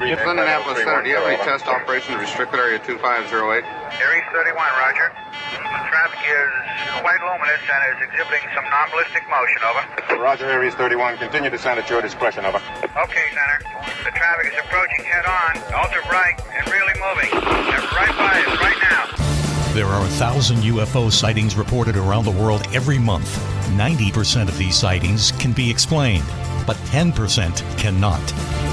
Indianapolis Center, do you have any test operation to restricted area 2508? Aries 31, roger. Traffic is quite luminous and is exhibiting some non-ballistic motion, over. Roger, Aries 31. Continue to send at your discretion, over. Okay, Center. The traffic is approaching head-on, ultra bright, and really moving. They're right by us right now. There are 1,000 UFO sightings reported around the world every month. 90% of these sightings can be explained, but 10% cannot.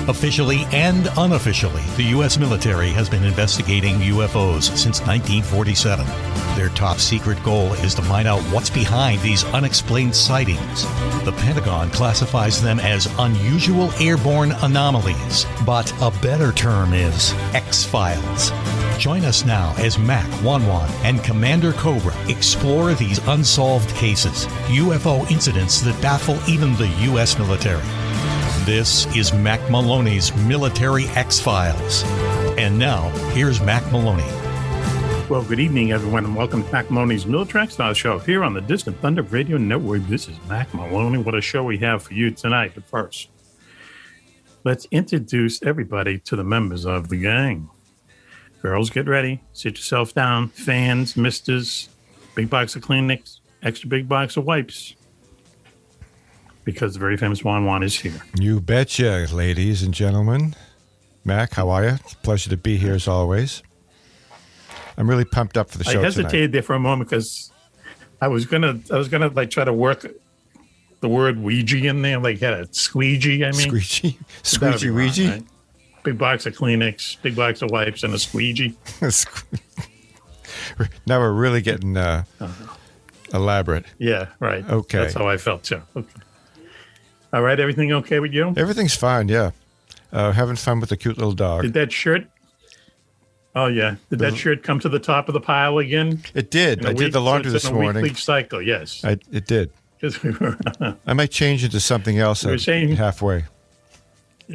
Officially and unofficially, the U.S. military has been investigating UFOs since 1947. Their top secret goal is to find out what's behind these unexplained sightings. The Pentagon classifies them as unusual airborne anomalies, but a better term is X-Files. Join us now as Mack Maloney and Commander Cobra explore these unsolved cases, UFO incidents that baffle even the U.S. military. This is Mack Maloney's Military X-Files. And now, here's Mack Maloney. Well, good evening, everyone, and welcome to Mack Maloney's Military X-Files show here on the Distant Thunder Radio Network. This is Mack Maloney. What a show we have for you tonight. But first, let's introduce everybody to the members of the gang. Girls, get ready. Sit yourself down. Fans, misters, big box of Kleenex, extra big box of wipes. Because the very famous Juan is here. You betcha, ladies and gentlemen. Mac, how are you? It's a pleasure to be here as always. I'm really pumped up for the show I hesitated tonight. there for a moment because I was gonna like try to work the word Ouija in there, like had a squeegee. I mean, squeegee, Ouija. Right? Big box of Kleenex, big box of wipes, and a squeegee. Now we're really getting elaborate. Yeah, right. Okay, that's how I felt too. Okay. All right, everything okay with you? Everything's fine. Yeah, having fun with the cute little dog. Did that shirt? Oh yeah, did that shirt come to the top of the pile again? It did. I did the laundry this morning. Weekly cycle, yes. It did. Because we were. I might change into something else halfway.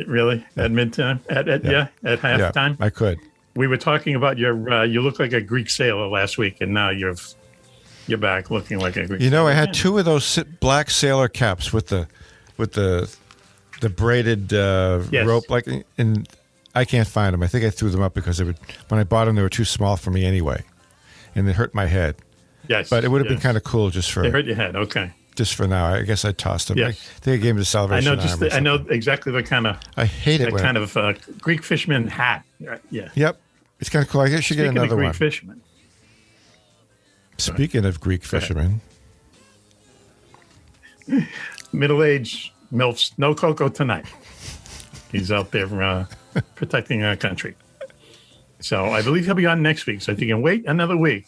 Really? At midtime? At halftime? Yeah, I could. We were talking about your. You look like a Greek sailor last week, and now you're back looking like a Greek. You know, sailor. I had two of those black sailor caps with the braided rope, like, and I can't find them. I think I threw them up because when I bought them, they were too small for me anyway, and they hurt my head. Yes, but it would have been kind of cool just for. They hurt your head, okay. Just for now, I guess I tossed them. Yes. I think I gave them to Salvation Army. I know exactly the kind of. I hate it. Kind of Greek fisherman hat. Yeah. Yep, it's kind of cool. I guess you should get another Greek one. Fisherman. Speaking of Greek fishermen, middle-aged MILFs, no cocoa tonight. He's out there protecting our country. So I believe he'll be on next week. So if you can wait another week.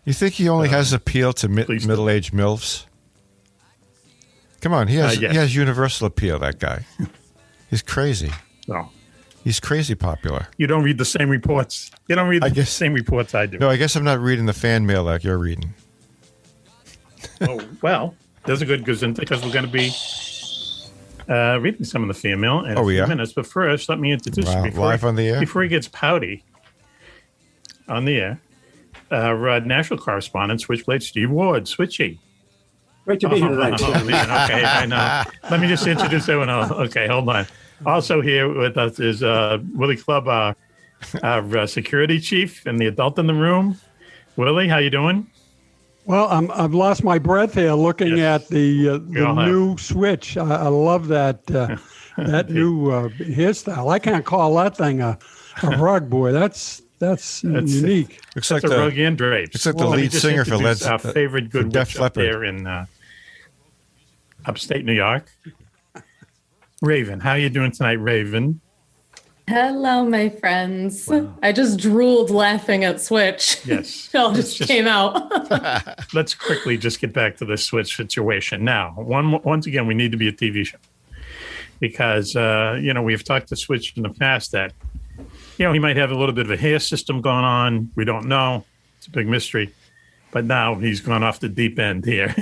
You think he only has appeal to middle-aged MILFs? Come on, he has universal appeal, that guy. He's crazy. No. He's crazy popular. You don't read the same reports. You don't read the same reports I do. No, I guess I'm not reading the fan mail like you're reading. Oh, well, there's a good gazette because we're going to be reading some of the fan mail in a few minutes. But first, let me introduce you live on the air? Before he gets pouty on the air. Our national correspondent, Switchblade Steve Ward, Switchy. Great to be here tonight. Okay, I know. Let me just introduce everyone else. Okay, hold on. Also here with us is Willy Clubb, our security chief, and the adult in the room. Willie, how you doing? Well, I've lost my breath here looking at the new Switch. I love that that new hairstyle. I can't call that thing a rug, boy. That's unique. Looks like a rug and drapes. Looks like the lead singer for Led Zeppelin. Our favorite good witch up there in upstate New York. Raven, how are you doing tonight, Raven? Hello, my friends. Wow. I just drooled laughing at Switch. Yes. It all just came out. Let's quickly just get back to this Switch situation. Now, once again, we need to be a TV show. Because, we've talked to Switch in the past that, he might have a little bit of a hair system going on. We don't know. It's a big mystery. But now he's gone off the deep end here.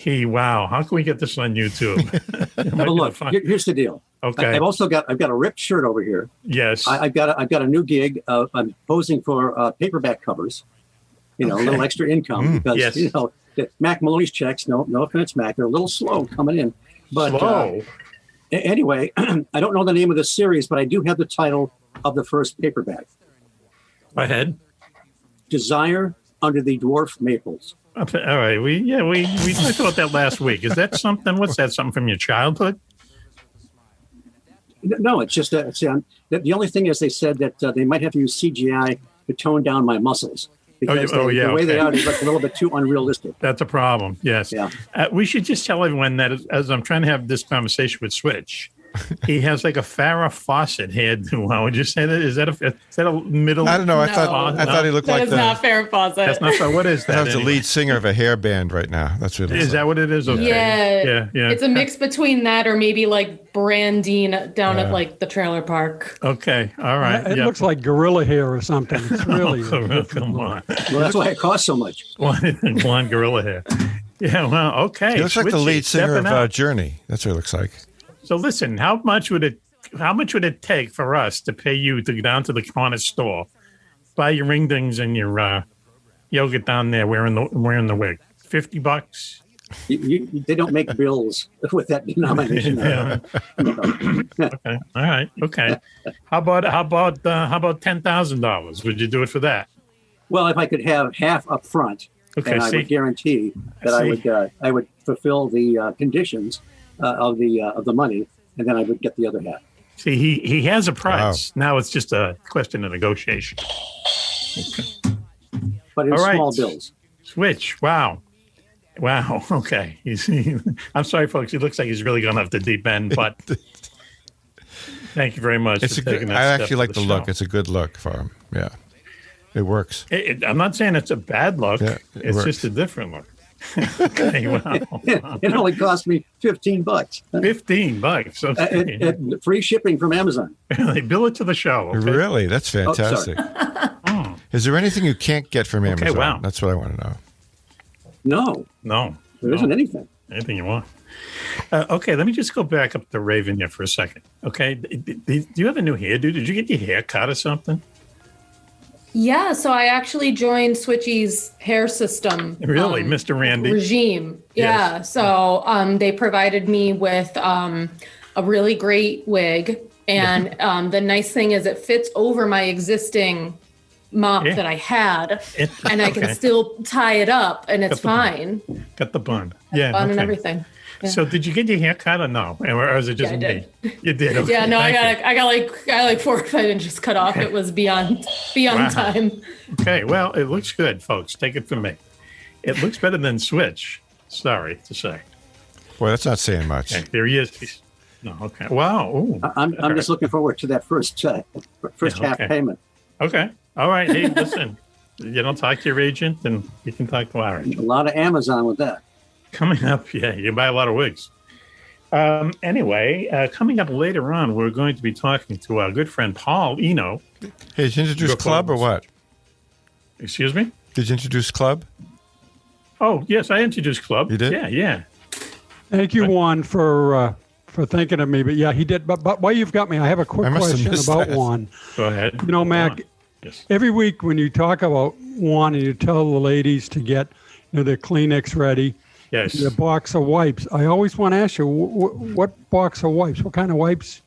Wow, how can we get this on YouTube? Well, look, here's the deal. Okay. I've got a ripped shirt over here. Yes. I've got a new gig. I'm posing for paperback covers. A little extra income because Mack Maloney's checks. No offense, Mack, they're a little slow coming in. But slow. Anyway, I don't know the name of the series, but I do have the title of the first paperback. Go ahead. Desire Under the Dwarf Maples. All right. We talked about that last week. Is that something? What's that? Something from your childhood? No, it's just the only thing is they said that they might have to use CGI to tone down my muscles. Because the way they are, they look a little bit too unrealistic. That's a problem. Yes. Yeah. We should just tell everyone that as I'm trying to have this conversation with Switch, he has like a Farrah Fawcett hairdo. Would you say that? Is that a middle? I don't know. I thought he looked like that is not Farrah Fawcett. That's not Farrah. What is that? That's the lead singer of a hair band right now. That's what it is. Is that what it is? Okay. Yeah. It's a mix between that or maybe like Brandine down at like the trailer park. Okay. All right. It looks like gorilla hair or something. It's really come on. Well, that's why it costs so much. Blonde gorilla hair. Yeah. Well. Okay. He looks like the lead singer of Journey. That's what it looks like. So listen, how much would it take for us to pay you to go down to the corner store, buy your ring dings and your yogurt down there wearing the wig? $50? They don't make bills with that denomination. Okay. All right. Okay. How about $10,000? Would you do it for that? Well, if I could have half up front, and I would guarantee that I would fulfill the conditions of the money, and then I would get the other half. See, he has a price. Wow. Now it's just a question of negotiation. Okay. But in small bills. Switch. Wow. Okay. I'm sorry, folks. He looks like he's really gone off the deep end, but thank you very much. I actually like the look. It's a good look for him. Yeah. It works. I'm not saying it's a bad look. Yeah, it's works. Just a different look. Okay, it only cost me $15. $15. Okay. Free shipping from Amazon. They bill it to the show. Okay? Really? That's fantastic. Is there anything you can't get from Amazon? Wow. That's what I want to know. No. There isn't anything. Anything you want. Okay, let me just go back up to Raven here for a second. Okay, do you have a new hairdo? Did you get your hair cut or something? Yeah, so I actually joined Switchy's hair system. Really, Mr. Randy? Regime. Yeah, yes. So they provided me with a really great wig. And the nice thing is it fits over my existing mop that I had. And I can still tie it up, and it's fine. Got the bun. Yeah, bun and everything. Yeah. So did you get your hair cut or no? Or is it just me? You did. Okay. Yeah, no, I got like 4 or 5 inches cut off. It was beyond time. Okay, well, it looks good, folks. Take it from me. It looks better than Switch. Sorry to say. Well, that's not saying much. Okay, there he is. No, okay. Wow. Ooh. I'm just looking forward to that first half payment. Okay. All right. Hey, listen. You don't talk to your agent, and you can talk to our agent. A lot of Amazon with that. Coming up, you can buy a lot of wigs. Anyway, coming up later on, we're going to be talking to our good friend Paul Eno. Hey, did you introduce Clubb or what? Excuse me? Did you introduce Clubb? Oh, yes, I introduced Clubb. You did? Yeah. Thank you, Juan, for thinking of me. But yeah, he did. But while you've got me, I have a quick question about Juan. Go ahead. You know, Mac, every week when you talk about Juan and you tell the ladies to get their Kleenex ready, the box of wipes, I always want to ask you, what box of wipes, what kind of wipes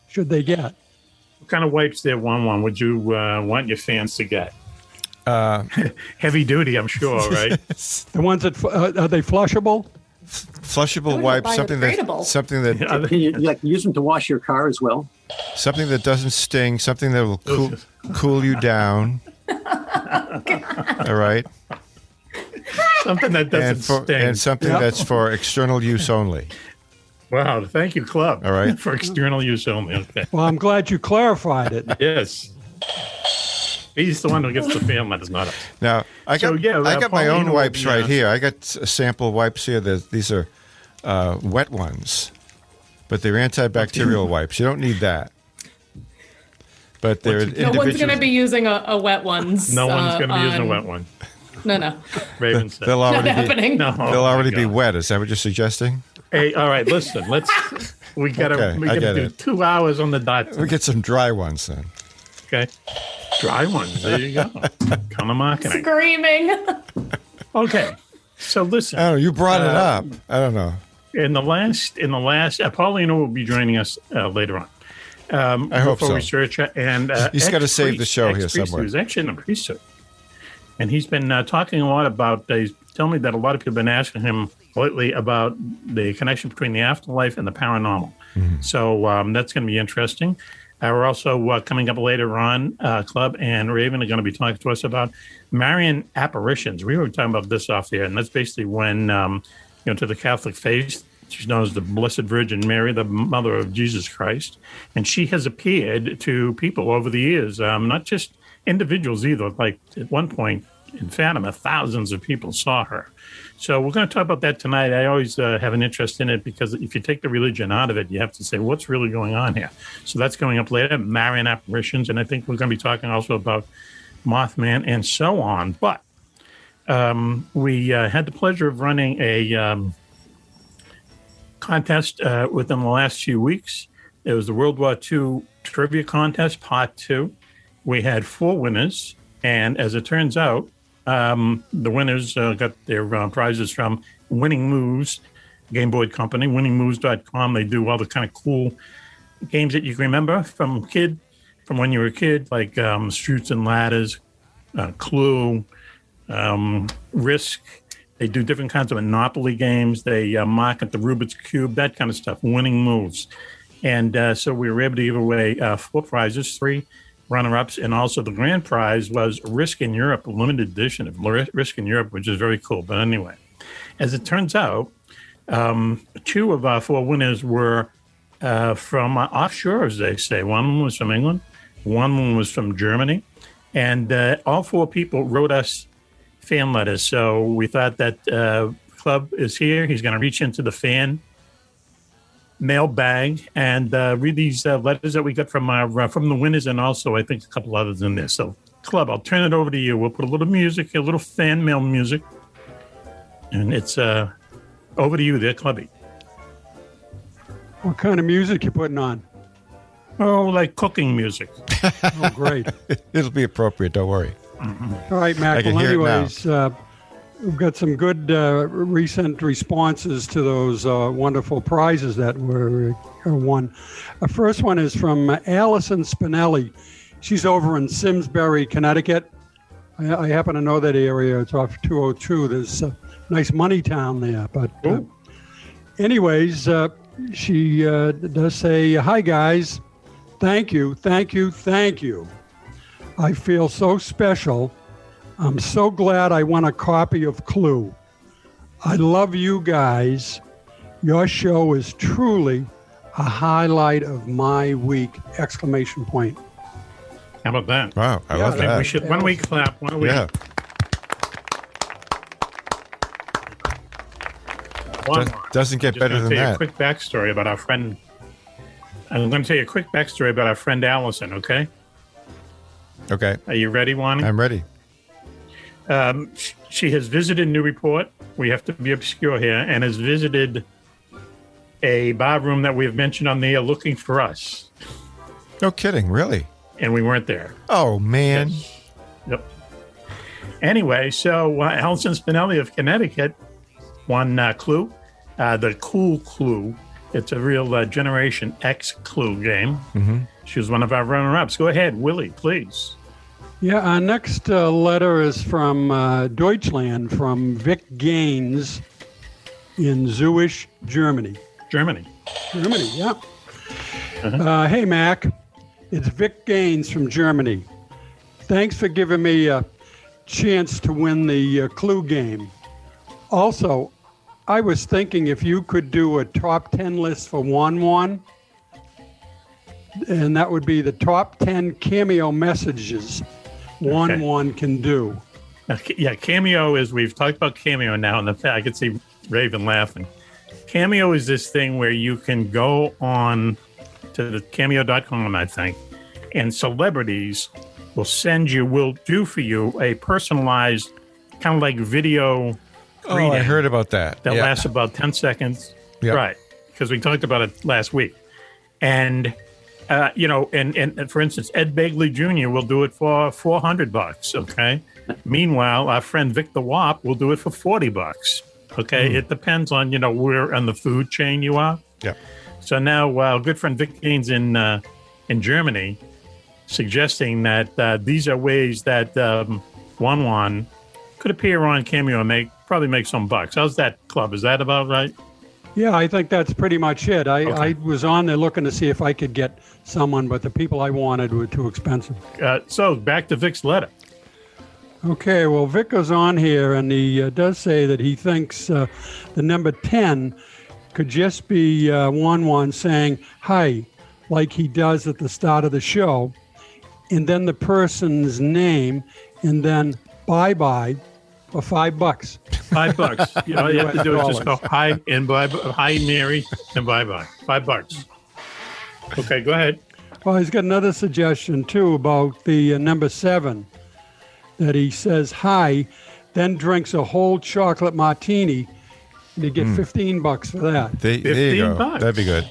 should they get? What kind of wipes there, Juan, would you want your fans to get? Heavy duty, I'm sure, right? The ones that, are they flushable? Flushable wipes, something that can you like use them to wash your car as well? Something that doesn't sting, something that will cool you down. All right. Something that doesn't sting. And something that's for external use only. Wow, thank you, Clubb. All right. For external use only. Okay. Well, I'm glad you clarified it. Yes. He's the one who gets the film, that is not us. Now, I got my own wipes right here. I got sample wipes here. These are wet ones, but they're antibacterial wipes. You don't need that. But they're no one's going to be using a wet ones. No one's going to be using a wet one. No. Raven said. They'll already not happening. They'll already be wet. Is that what you're suggesting? Hey, all right, listen. We gotta do 2 hours on the dot. We get some dry ones then. Okay. Dry ones. There you go. Kind of marketing. Screaming. Okay. So listen. I don't know. You brought it up. I don't know. in the last, Paulino will be joining us later on. I hope so. Researcher and he's got to save the show here somewhere. He's actually in the priesthood, and he's been talking a lot about. He's telling me that a lot of people have been asking him lately about the connection between the afterlife and the paranormal. Mm-hmm. So that's going to be interesting. We're also coming up later on. Clubb and Raven are going to be talking to us about Marian Apparitions. We were talking about this off the air, and that's basically when to the Catholic faith. She's known as the Blessed Virgin Mary, the mother of Jesus Christ. And she has appeared to people over the years, not just individuals either. Like at one point in Fatima, thousands of people saw her. So we're going to talk about that tonight. I always have an interest in it because if you take the religion out of it, you have to say, what's really going on here? So that's coming up later, Marian Apparitions. And I think we're going to be talking also about Mothman and so on. But we had the pleasure of running a contest within the last few weeks. It was the World War II Trivia Contest, Part 2. We had 4 winners, and as it turns out, the winners got their prizes from Winning Moves, Game Boy company, winningmoves.com. They do all the kind of cool games that you can remember from when you were a kid, like Chutes and Ladders, Clue, Risk. They do different kinds of Monopoly games. They market the Rubik's Cube, that kind of stuff, Winning Moves. And so we were able to give away 4 prizes, 3 runner-ups, and also the grand prize was Risk in Europe, a limited edition of Risk in Europe, which is very cool. But anyway, as it turns out, 2 of our 4 winners were from offshore, as they say. One was from England, one was from Germany, and all 4 people wrote us fan letters. So we thought that Clubb is here. He's going to reach into the fan mail bag and read these letters that we got from the winners, and also I think a couple others in there. So Clubb, I'll turn it over to you. We'll put a little music, a little fan mail music, and it's over to you there, Clubby. What kind of music you putting on? Oh, like cooking music. Oh, great. It'll be appropriate. Don't worry. Mm-hmm. All right, Mac. Well, anyways, we've got some good recent responses to those wonderful prizes that were won. The first one is from Allison Spinelli. She's over in Simsbury, Connecticut. I happen to know that area. It's off 202. There's a nice money town there. But anyways, she does say, "Hi, guys. Thank you, thank you, thank you. I feel so special. I'm so glad I won a copy of Clue. I love you guys. Your show is truly a highlight of my week!" Exclamation point. How about that? Wow, I love that. We should, one week clap, one week. Yeah. Doesn't get better than that. A quick backstory about our friend. I'm going to tell you a quick backstory about our friend Allison, okay? Okay. Are you ready, Wani? I'm ready. She has visited Newport. We have to be obscure here, and has visited a bar room that we have mentioned on the air looking for us. No kidding, really? And we weren't there. Oh, man. Yes. Yep. Anyway, so Allison Spinelli of Connecticut won Clue, the cool Clue. It's a real Generation X Clue game. Mm-hmm. She was one of our runner-ups. Go ahead, Willie, please. Yeah, our next letter is from Deutschland, from Vic Gaines in Zurich, Germany. Germany, yeah. Uh-huh. Hey, Mac. It's Vic Gaines from Germany. Thanks for giving me a chance to win the Clue game. Also, I was thinking if you could do a top 10 list for 1-1, and that would be the top 10 cameo messages 1-1 can do. Yeah, Cameo is, we've talked about Cameo now, and I could see Raven laughing. Cameo is this thing where you can go on to the cameo.com, I think, and celebrities will do for you a personalized kind of like video reading. I heard about that. That lasts about 10 seconds. Yep. Right. Because we talked about it last week. And, and for instance, Ed Begley Jr. will do it for $400. Okay. Meanwhile, our friend Vic the Wop will do it for $40. Okay, it depends on where on the food chain you are. Yeah. So now, our good friend Vic Gaines in Germany, suggesting that these are ways that Wan could appear on Cameo and probably make some bucks. How's that, Club? Is that about right? Yeah, I think that's pretty much it. I was on there looking to see if I could get someone, but the people I wanted were too expensive. So back to Vic's letter. Okay, well, Vic goes on here, and he does say that he thinks the number 10 could just be Wan saying hi, like he does at the start of the show, and then the person's name, and then bye-bye for $5. $5. All you have to do is just go hi and bye. Hi, Mary, and bye-bye. $5. Okay, go ahead. Well, he's got another suggestion, too, about the number 7. That he says hi, then drinks a whole chocolate martini, and you get $15 for that. There you go. $15. That'd be good.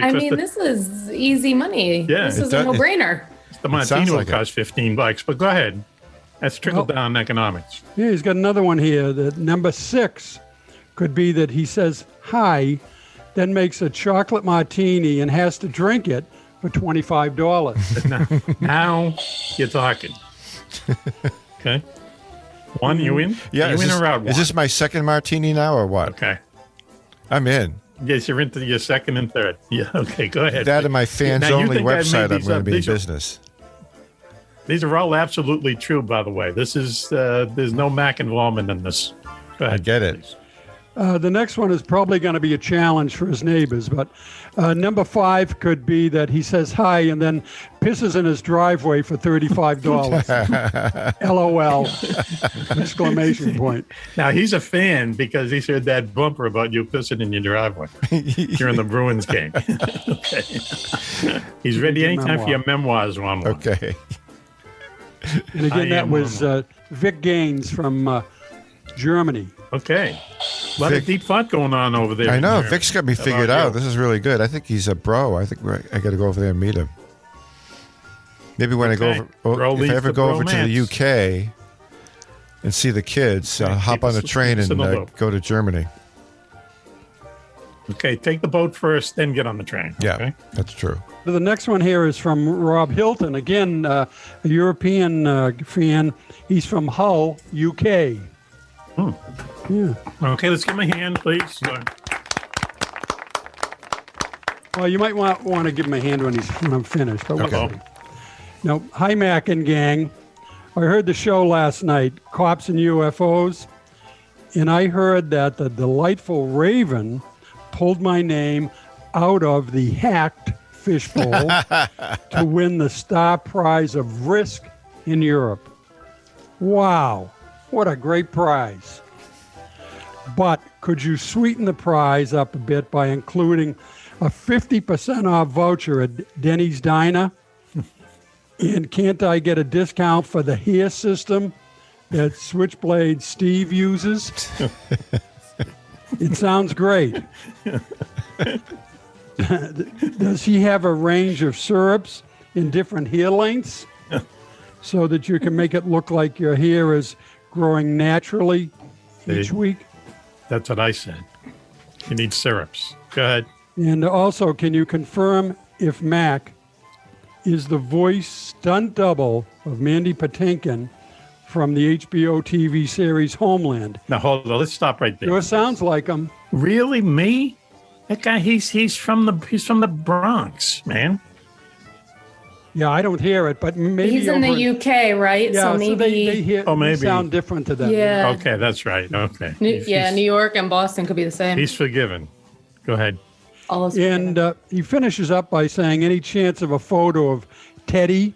I mean, this is easy money. Yeah, this is a no-brainer. The martini will cost $15, but go ahead. That's trickle-down economics. Yeah, he's got another one here. That number 6 could be that he says hi, then makes a chocolate martini and has to drink it for $25. Now you're talking. Okay. One, you in? Yeah. You in or out? Is this my second martini now or what? Okay. I'm in. Yes, you're into your second and third. Yeah. Okay. Go ahead. That and my fans-only website, I'm going to be in business. These are all absolutely true, by the way. This is there's no Mac involvement in this. Go ahead, I get it. The next one is probably going to be a challenge for his neighbors, but number 5 could be that he says hi and then pisses in his driveway for $35. LOL! Exclamation point. Now, he's a fan because he's heard that bumper about you pissing in your driveway during the Bruins game. Okay. He's ready anytime for your memoirs, Ron. Okay. And again, that was Vic Gaines from Germany. Okay. A lot of deep thought going on over there. I know. Vic's got me figured out. This is really good. I think he's a bro. I think I got to go over there and meet him. Maybe when I go over, if I ever go over to the UK and see the kids, I'll hop on a train and go to Germany. Okay, take the boat first, then get on the train. Yeah, okay? That's true. The next one here is from Rob Hilton. Again, a European fan. He's from Hull, UK. Yeah. Okay, let's give him a hand, please. Well, you might want to give him a hand when I'm finished. But okay. No, hi, Mac and gang. I heard the show last night, Cops and UFOs, and I heard that the delightful Raven pulled my name out of the hacked fishbowl to win the star prize of Risk in Europe. Wow, what a great prize. But could you sweeten the prize up a bit by including a 50% off voucher at Denny's Diner? And can't I get a discount for the hair system that Switchblade Steve uses? It sounds great. Does he have a range of syrups in different hair lengths so that you can make it look like your hair is growing naturally each week? That's what I said. You need syrups. Go ahead. And also, can you confirm if Mac is the voice stunt double of Mandy Patinkin from the HBO TV series Homeland? Now, hold on. Let's stop right there. Sure sounds like him. Really? Me? That guy, he's from the Bronx, man. Yeah, I don't hear it, but maybe he's in the UK, right? Yeah, so maybe they sound different to them. Yeah. Okay, that's right. Okay. New York and Boston could be the same. He's forgiven. Go ahead. And he finishes up by saying, any chance of a photo of Teddy,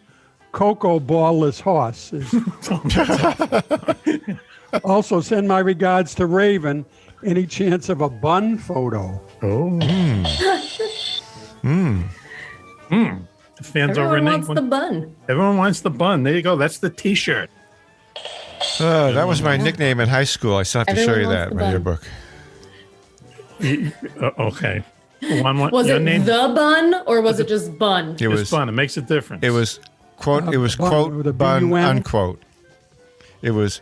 Cocoa Ballless Horse? Also, send my regards to Raven. Any chance of a bun photo? Oh. The fans Everyone wants the bun. Everyone wants the bun. There you go. That's the T-shirt. That was my nickname in high school. I still have to show you that in my yearbook. Okay. Was it name? The bun or was it just bun? It was bun. It makes a difference. It was quote. It was quote bun unquote. It was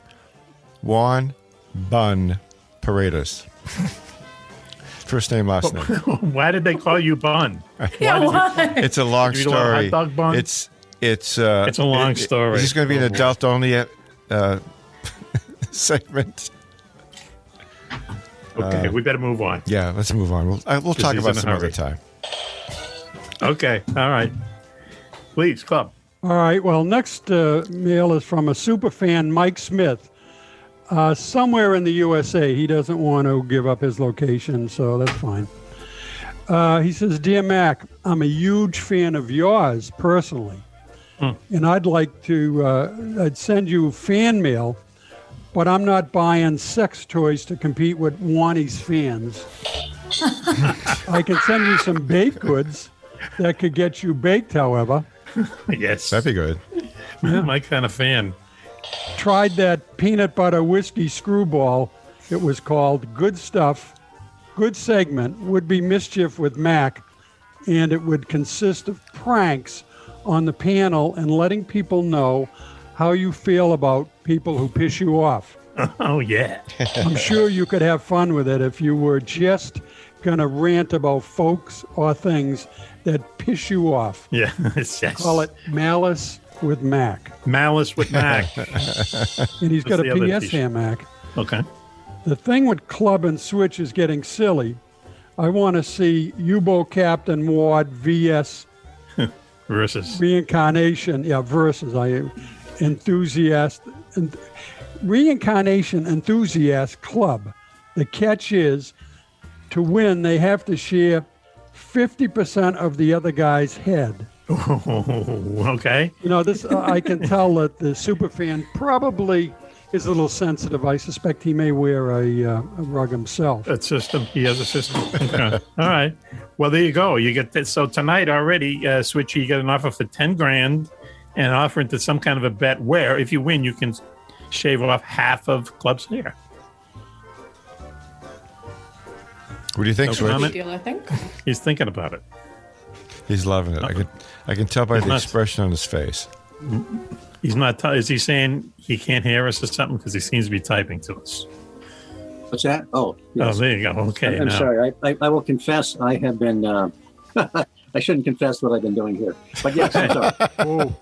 Juan Bun Paredes. First name, last name. Why did they call you Bun? It's a long story. Hot dog bun? It's a long story. Is this going to be an adult only segment? Okay, we better move on. Yeah, let's move on. We'll talk about some other time. Okay, all right. Please, Club. All right, well, next mail is from a super fan, Mike Smith. Somewhere in the USA. He doesn't want to give up his location, so that's fine. He says, Dear Mac, I'm a huge fan of yours personally, and I'd like to I'd send you fan mail, but I'm not buying sex toys to compete with Wani's fans. I can send you some baked goods that could get you baked, however. Yes. That'd be good. Yeah. My kind of fan. Tried that peanut butter whiskey screwball. It was called Good Stuff, Good Segment, Would Be Mischief with Mac, and it would consist of pranks on the panel and letting people know how you feel about people who piss you off. Oh, yeah. I'm sure you could have fun with it if you were just going to rant about folks or things that piss you off. Yeah, yes. Call it Malice with Mac. Malice with Mac. And he's got a PS here, Mac. Okay. The thing with Clubb and Switch is getting silly. I want to see U-Boat Captain Ward vs. versus. Reincarnation. Yeah, versus. Reincarnation Enthusiast Club. The catch is, to win, they have to share 50% of the other guy's head. Oh, okay. You know, this I can tell that the superfan probably is a little sensitive. I suspect he may wear a rug himself. A system. He has a system. Okay. All right. Well, there you go. You get this. So tonight already, Switchy, you get an offer for $10,000 and offering to some kind of a bet where, if you win, you can shave off half of Clubb's hair. What do you think, Switch? Big deal, I think. He's thinking about it. He's loving it. I can tell by the expression on his face. He's not. Is he saying he can't hear us or something? Because he seems to be typing to us. What's that? Oh, yes. Oh, there you go. Okay. I'm sorry. I will confess I have been. I shouldn't confess what I've been doing here. But yes, I'm sorry. Oh,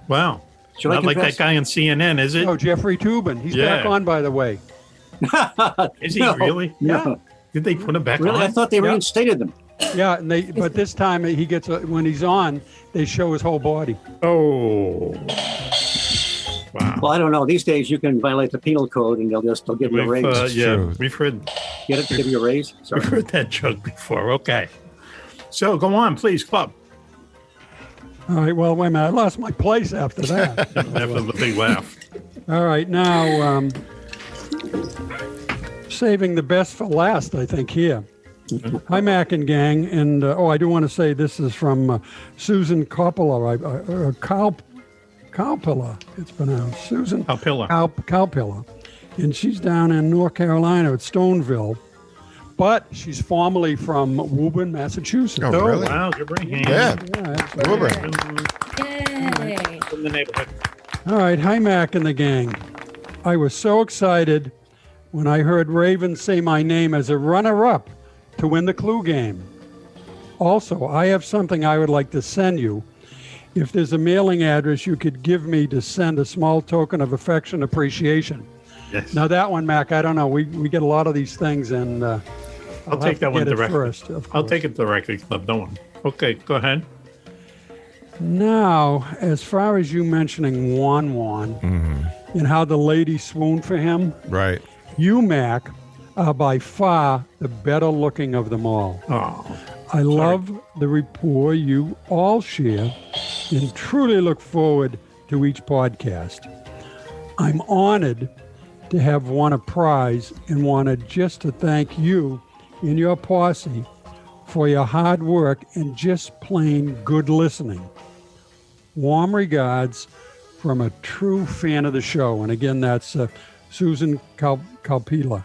wow. Should Not like that guy on CNN, is it? Oh, Jeffrey Toobin. He's back on, by the way. Is he really? No. Yeah. Did they put him back really? on? I thought they reinstated them. Yeah, but this time he gets when he's on, they show his whole body. Oh, wow. Well, I don't know. These days you can violate the penal code and they'll give you a raise. We've heard. Give you a raise. Sorry. We've heard that joke before. Okay, so go on, please, Clubb. All right. Well, wait a minute. I lost my place after that. After the big laugh. All right, now saving the best for last, I think, here. Hi, Mac and gang. And, I do want to say this is from Susan Coppola, Cowpilla, it's pronounced. Susan Cowpilla. And she's down in North Carolina at Stoneville. But she's formerly from Woburn, Massachusetts. Oh, really? Wow, good bringing. Yeah. Woburn. Yay. From the neighborhood. All right. Hi, Mac and the gang. I was so excited when I heard Raven say my name as a runner-up to win the Clue game. Also, I have something I would like to send you. If there's a mailing address you could give me to send a small token of affection appreciation. Yes. Now that one, Mac, I don't know. We get a lot of these things, and I'll take that one directly. First, I'll take it directly, Clubb. Don't worry. Okay, go ahead. Now, as far as you mentioning Wan and how the lady swooned for him, right? You, Mac, are by far the better looking of them all. Oh, I love the rapport you all share and truly look forward to each podcast. I'm honored to have won a prize and wanted just to thank you and your posse for your hard work and just plain good listening. Warm regards from a true fan of the show. And again, that's Susan Cowpilla.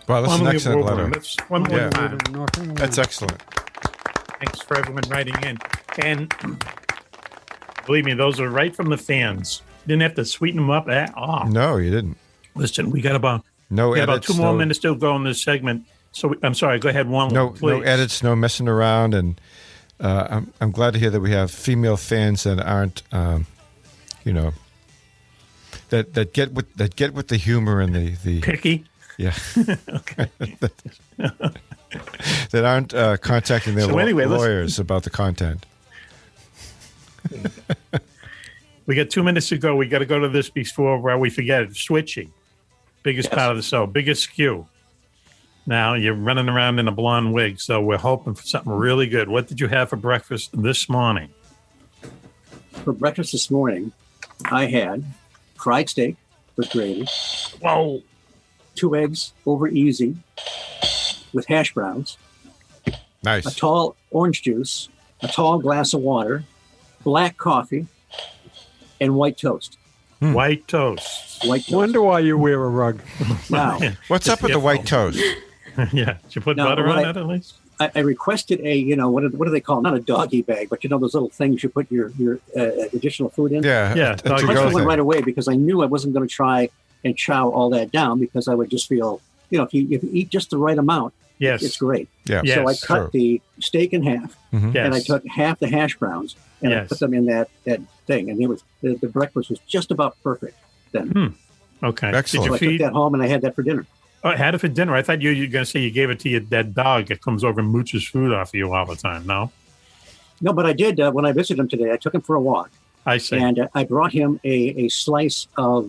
Wow, that's an excellent letter. That's one more time. That's excellent. Thanks for everyone writing in. And believe me, those are right from the fans. Didn't have to sweeten them up at all. No, you didn't. Listen, we got about edits, 2 more minutes to go in this segment. So I'm sorry. Go ahead. No edits, no messing around, and I'm glad to hear that we have female fans that aren't, that get with the humor and the picky. Yeah. Okay. that aren't contacting their lawyers about the content. We got 2 minutes to go. We got to go to this before we forget it. Switchy, biggest part of the show, biggest skew. Now you're running around in a blonde wig, so we're hoping for something really good. What did you have for breakfast this morning? For breakfast this morning, I had fried steak with gravy. Whoa. 2 eggs over easy with hash browns. Nice. A tall orange juice, a tall glass of water, black coffee, and white toast. White toast. Wonder why you wear a rug. Wow. What's up with the white toast? Yeah. Did you put butter on that at least? I requested a, what do they call it? Not a doggy bag, but those little things you put your additional food in? Yeah. I requested one right away because I knew I wasn't going to try and chow all that down because I would just feel, if you eat just the right amount, it's great. Yeah. So I cut the steak in half, Mm-hmm. and I took half the hash browns, and I put them in that thing, and it was the breakfast was just about perfect then. Okay. Excellent. So I took that home, and I had that for dinner. Oh, I had it for dinner. I thought you were going to say you gave it to that dog that comes over and mooches food off of you all the time. No? No, but I did. When I visited him today, I took him for a walk. I see. And I brought him a slice of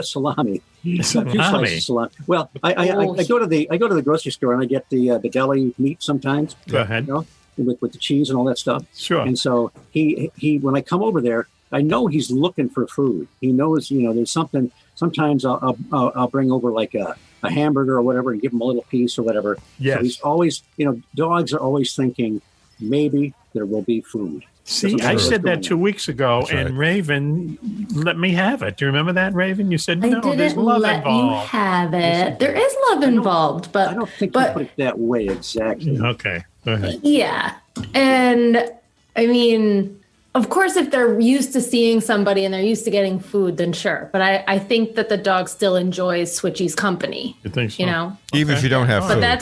salami. Salami. Well, I go to the grocery store and I get the deli meat sometimes. Go ahead. With the cheese and all that stuff. Sure. And so he when I come over there, I know he's looking for food. He knows there's something. Sometimes I'll bring over like a hamburger or whatever and give him a little piece or whatever. Yes. So he's always dogs are always thinking maybe there will be food. See, I said that 2 weeks ago, and Raven let me have it. Do you remember that, Raven? You said, no, there's love involved. You have it. There is love involved, but I don't think you put it that way exactly. Okay, go ahead. Yeah. And I mean, of course, if they're used to seeing somebody and they're used to getting food, then sure. But I think that the dog still enjoys Switchy's company. You think so? Even if you don't have food. But that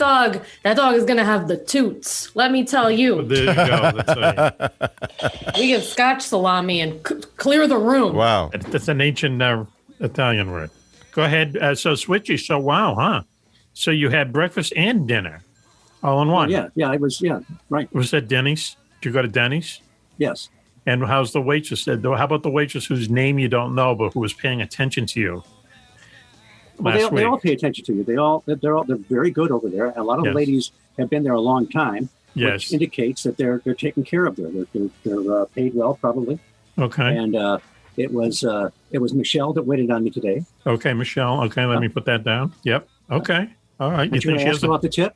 dog is going to have the toots. Let me tell you. Well, there you go. That's we give Scotch salami and clear the room. Wow. That's an ancient Italian word. Go ahead. So Switchy. So wow, huh? So you had breakfast and dinner all in one. Yeah. I was. Yeah. Right. Was that Denny's? Did you go to Denny's? Yes. And how's the waitress? How about the waitress whose name you don't know, but who was paying attention to you? Well, they all pay attention to you. They're very good over there. A lot of ladies have been there a long time, which indicates that they're taken care of there. They're paid well, probably. Okay. And it was Michelle that waited on me today. Okay, Michelle. Okay, let me put that down. Yep. Okay. All right. You think she asked about the tip?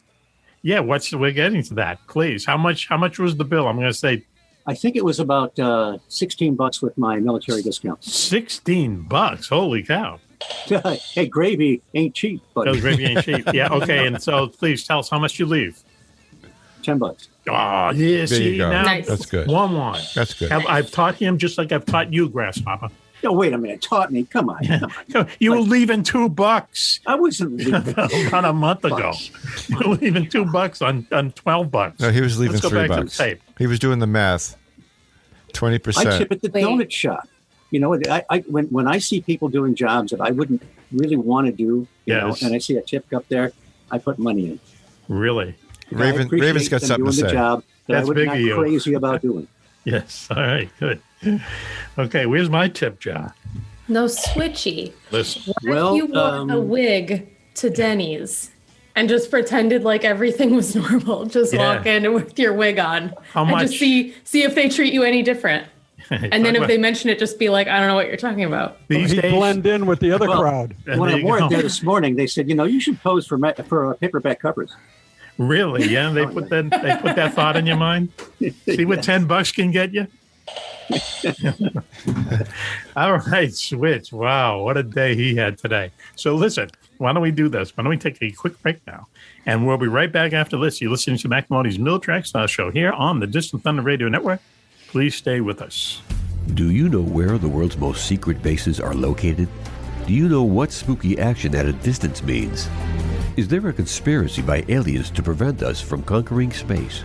Yeah. We're getting to that. Please. How much was the bill? I'm going to say. I think it was about $16 with my military discount. $16? Holy cow! Hey, gravy ain't cheap, buddy. Oh, gravy ain't cheap. Yeah. Okay. And so, please tell us how much you leave. $10. Oh, yeah. There you go. Now, nice. That's good. One. That's good. I've taught him just like I've taught you, Grasshopper. No, wait a minute. Taught me. Come on. You were leaving $2. I wasn't leaving. About a month ago. You were leaving $2 on $12. No, he was leaving Let's go back to the $3. tape. He was doing the math. 20%. I tip at the donut shop. When I see people doing jobs that I wouldn't really want to do, know, and I see a tip up there, I put money in. Really? Raven's got something to say. Doing the job that That's I would big not of you. crazy about doing. Yes. All right. Good. Okay. Where's my tip jar? No, Switchy. Listen. What if you wore a wig to Denny's and just pretended like everything was normal? Just walk in with your wig on. How much? And just see if they treat you any different. And then if they mention it, just be like, I don't know what you're talking about. These He'd days, blend in with the other crowd. When I wore it there this morning, they said, you should pose for paperback covers. Really? Yeah. They put that thought in your mind. See what $10 can get you. All right, Switch. Wow, what a day he had today. So listen, why don't we do this? Why don't we take a quick break now? And we'll be right back after this. You're listening to Mack Maloney's Mill Track Style Show here on the Distant Thunder Radio Network. Please stay with us. Do you know where the world's most secret bases are located? Do you know what spooky action at a distance means? Is there a conspiracy by aliens to prevent us from conquering space?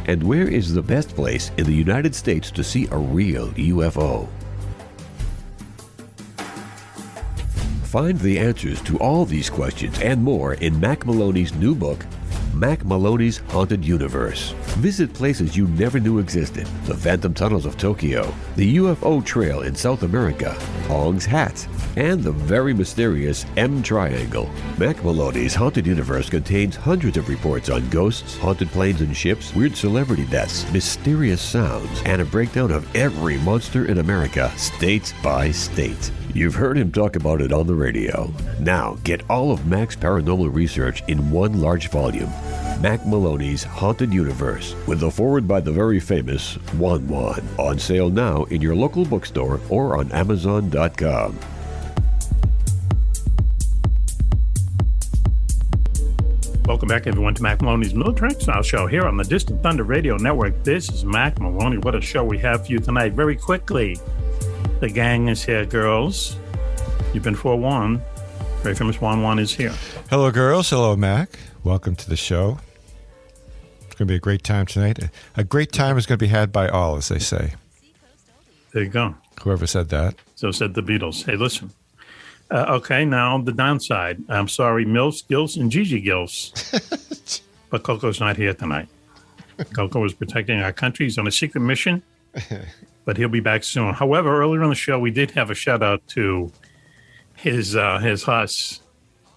And where is the best place in the United States to see a real UFO? Find the answers to all these questions and more in Mack Maloney's new book, Mack Maloney's Haunted Universe. Visit places you never knew existed: the Phantom Tunnels of Tokyo, the UFO Trail in South America, Ong's Hat, and the very mysterious M Triangle. Mack Maloney's Haunted Universe contains hundreds of reports on ghosts, haunted planes and ships, weird celebrity deaths, mysterious sounds, and a breakdown of every monster in America, state by state. You've heard him talk about it on the radio. Now, get all of Mack's paranormal research in one large volume. Mack Maloney's Haunted Universe, with a foreword by the very famous Wan Wan. On sale now in your local bookstore or on Amazon.com. Welcome back, everyone, to Mack Maloney's Military Style Show here on the Distant Thunder Radio Network. This is Mack Maloney. What a show we have for you tonight. Very quickly, the gang is here, girls. You've been forewarned. Very famous Wan Wan is here. Hello, girls. Hello, Mac. Welcome to the show. It's going to be a great time tonight. A great time is going to be had by all, as they say. There you go. Whoever said that. So said the Beatles. Hey, listen. Okay, now the downside. I'm sorry, Mills, Gills, and Gigi Gills. But Coco's not here tonight. Coco is protecting our country. He's on a secret mission, but he'll be back soon. However, earlier on the show, we did have a shout-out to his Huss,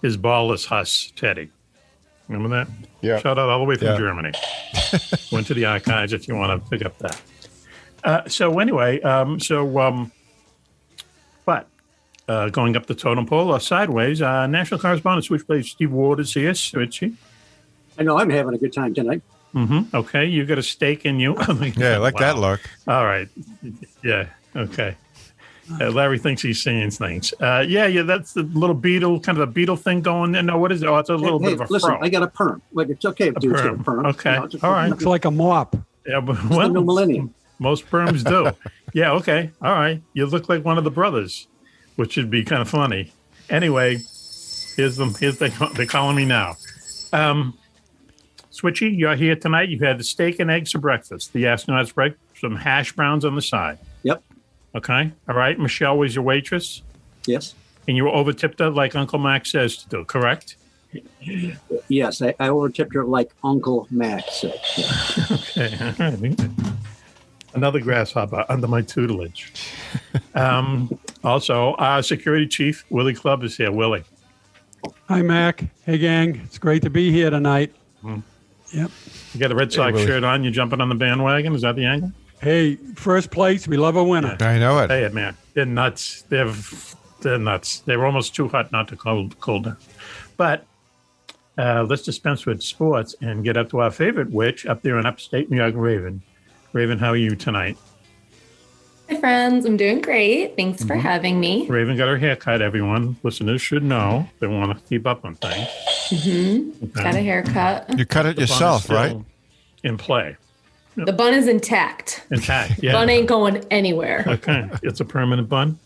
his ballless Huss, Teddy. Remember that? Yeah. Shout out all the way from Germany. Went to the archives if you want to pick up that. Going up the totem pole or sideways, national correspondent Switchblade Steve Ward is here. Switchy. I know I'm having a good time tonight. Mm-hmm. Okay, you got a stake in you. Yeah, I like that look. All right. Yeah. Okay. Larry thinks he's seeing things. Yeah. That's the little beetle, kind of a beetle thing going there. No, what is it? Oh, it's a little bit of a listen, fro. I got a perm. Like, it's okay if dudes get a perm. Okay. All right. Looks like a mop. Yeah, but the new millennium. Most perms do. Yeah. Okay. All right. You look like one of the brothers, which would be kind of funny. Anyway, here's they're calling me now. Switchy, you're here tonight. You had the steak and eggs for breakfast. The astronauts breakfast, some hash browns on the side. Yep. Okay. All right. Michelle was your waitress. Yes. And you were over-tipped her like Uncle Mac says to do, correct? Yes, I over-tipped her like Uncle Mac said. Yeah. Okay. All right. Another grasshopper under my tutelage. Also, our security chief, Willy Clubb, is here. Willie. Hi, Mac. Hey, gang. It's great to be here tonight. Mm. Yep. You got a Red Sox shirt on. You jumping on the bandwagon? Is that the angle? Hey, first place. We love a winner. Yeah. I know it. Say it, man. They're nuts. They're nuts. They're almost too hot not to cool down. But let's dispense with sports and get up to our favorite witch up there in upstate New York, Raven. Raven, how are you tonight? Hi, friends. I'm doing great. Thanks for having me. Raven got her hair cut, everyone. Listeners should know. They want to keep up on things. Mm-hmm. Okay. Got a haircut. You cut it yourself, right? In play. The bun is intact. Intact, yeah. Bun ain't going anywhere. Okay. It's a permanent bun.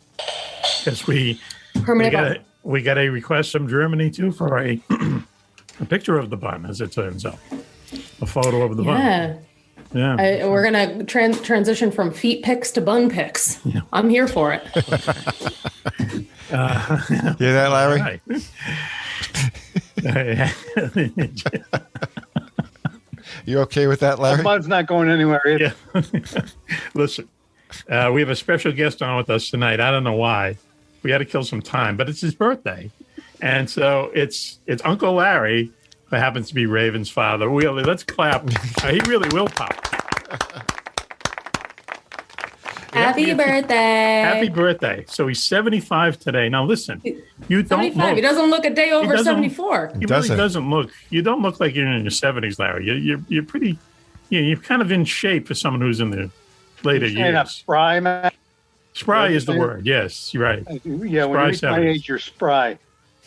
Because we got a request from Germany, too, for a picture of the bun, as it turns out. A photo of the bun. Yeah. We're going to transition from feet pics to bun pics. Yeah. I'm here for it. Hear that, Larry? You okay with that, Larry? The bun's not going anywhere either. Yeah. Listen, we have a special guest on with us tonight. I don't know why. We had to kill some time, but it's his birthday. And so it's Uncle Larry, who happens to be Raven's father. Really, let's clap. He really will pop. Happy birthday. Happy birthday. So he's 75 today. Now listen, you don't 75. look. He doesn't look a day over 74. He really doesn't look. You don't look like you're in your 70s, Larry. You're pretty, you're kind of in shape for someone who's in the later years. Spry, man. Spry is the word. Yes, you're right. Yeah, when you reach my age, you're spry.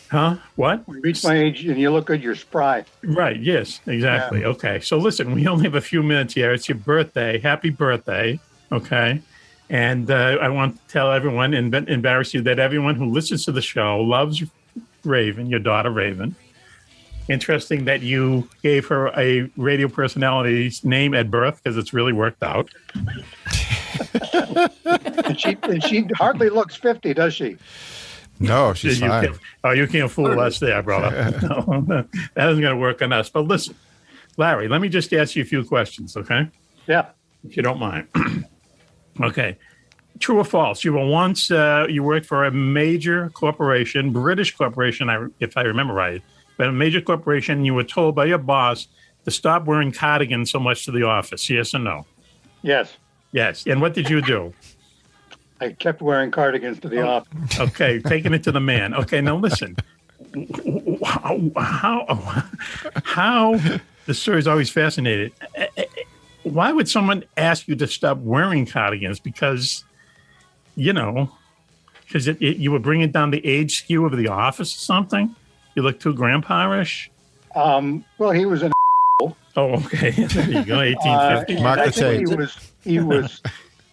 Huh? What? When you reach my age and you look good, you're spry. Right. Yes, exactly. Yeah. Okay. So listen, we only have a few minutes here. It's your birthday. Happy birthday. Okay. And I want to tell everyone, and embarrass you, that everyone who listens to the show loves Raven, your daughter Raven. Interesting that you gave her a radio personality's name at birth, because it's really worked out. and she hardly looks 50, does she? No, she's fine. You can't fool us there, brother. No, that isn't going to work on us. But listen, Larry, let me just ask you a few questions, okay? Yeah. If you don't mind. Okay. True or false? You were once, you worked for a major corporation, British corporation, if I remember right, but a major corporation, you were told by your boss to stop wearing cardigans so much to the office. Yes or no? Yes. Yes. And what did you do? I kept wearing cardigans to the office. Okay. Taking it to the man. Okay. Now listen, how the story's always fascinated. Why would someone ask you to stop wearing cardigans? Because, because you were bringing down the age skew of the office or something? You look too grandpa-ish? Well, he was an Oh, okay. There you go, 1850. Mark the tape. He was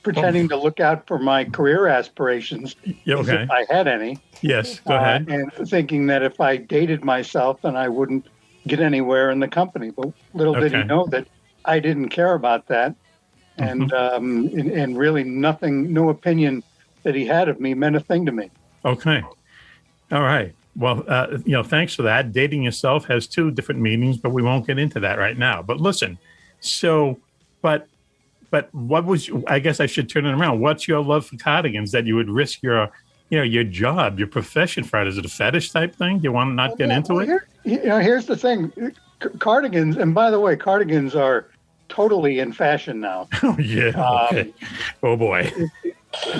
pretending to look out for my career aspirations, okay. if I had any. Yes, go ahead. And thinking that if I dated myself, then I wouldn't get anywhere in the company. But little did he know that I didn't care about that. And and really no opinion that he had of me meant a thing to me. Okay. All right. Well, thanks for that. Dating yourself has two different meanings, but we won't get into that right now. But listen, but what was, I guess I should turn it around. What's your love for cardigans that you would risk your job, your profession for it? Is it a fetish type thing? You want to not get into it? Here's the thing. Cardigans, and by the way, cardigans are totally in fashion now. Oh, yeah. Okay. Oh, boy.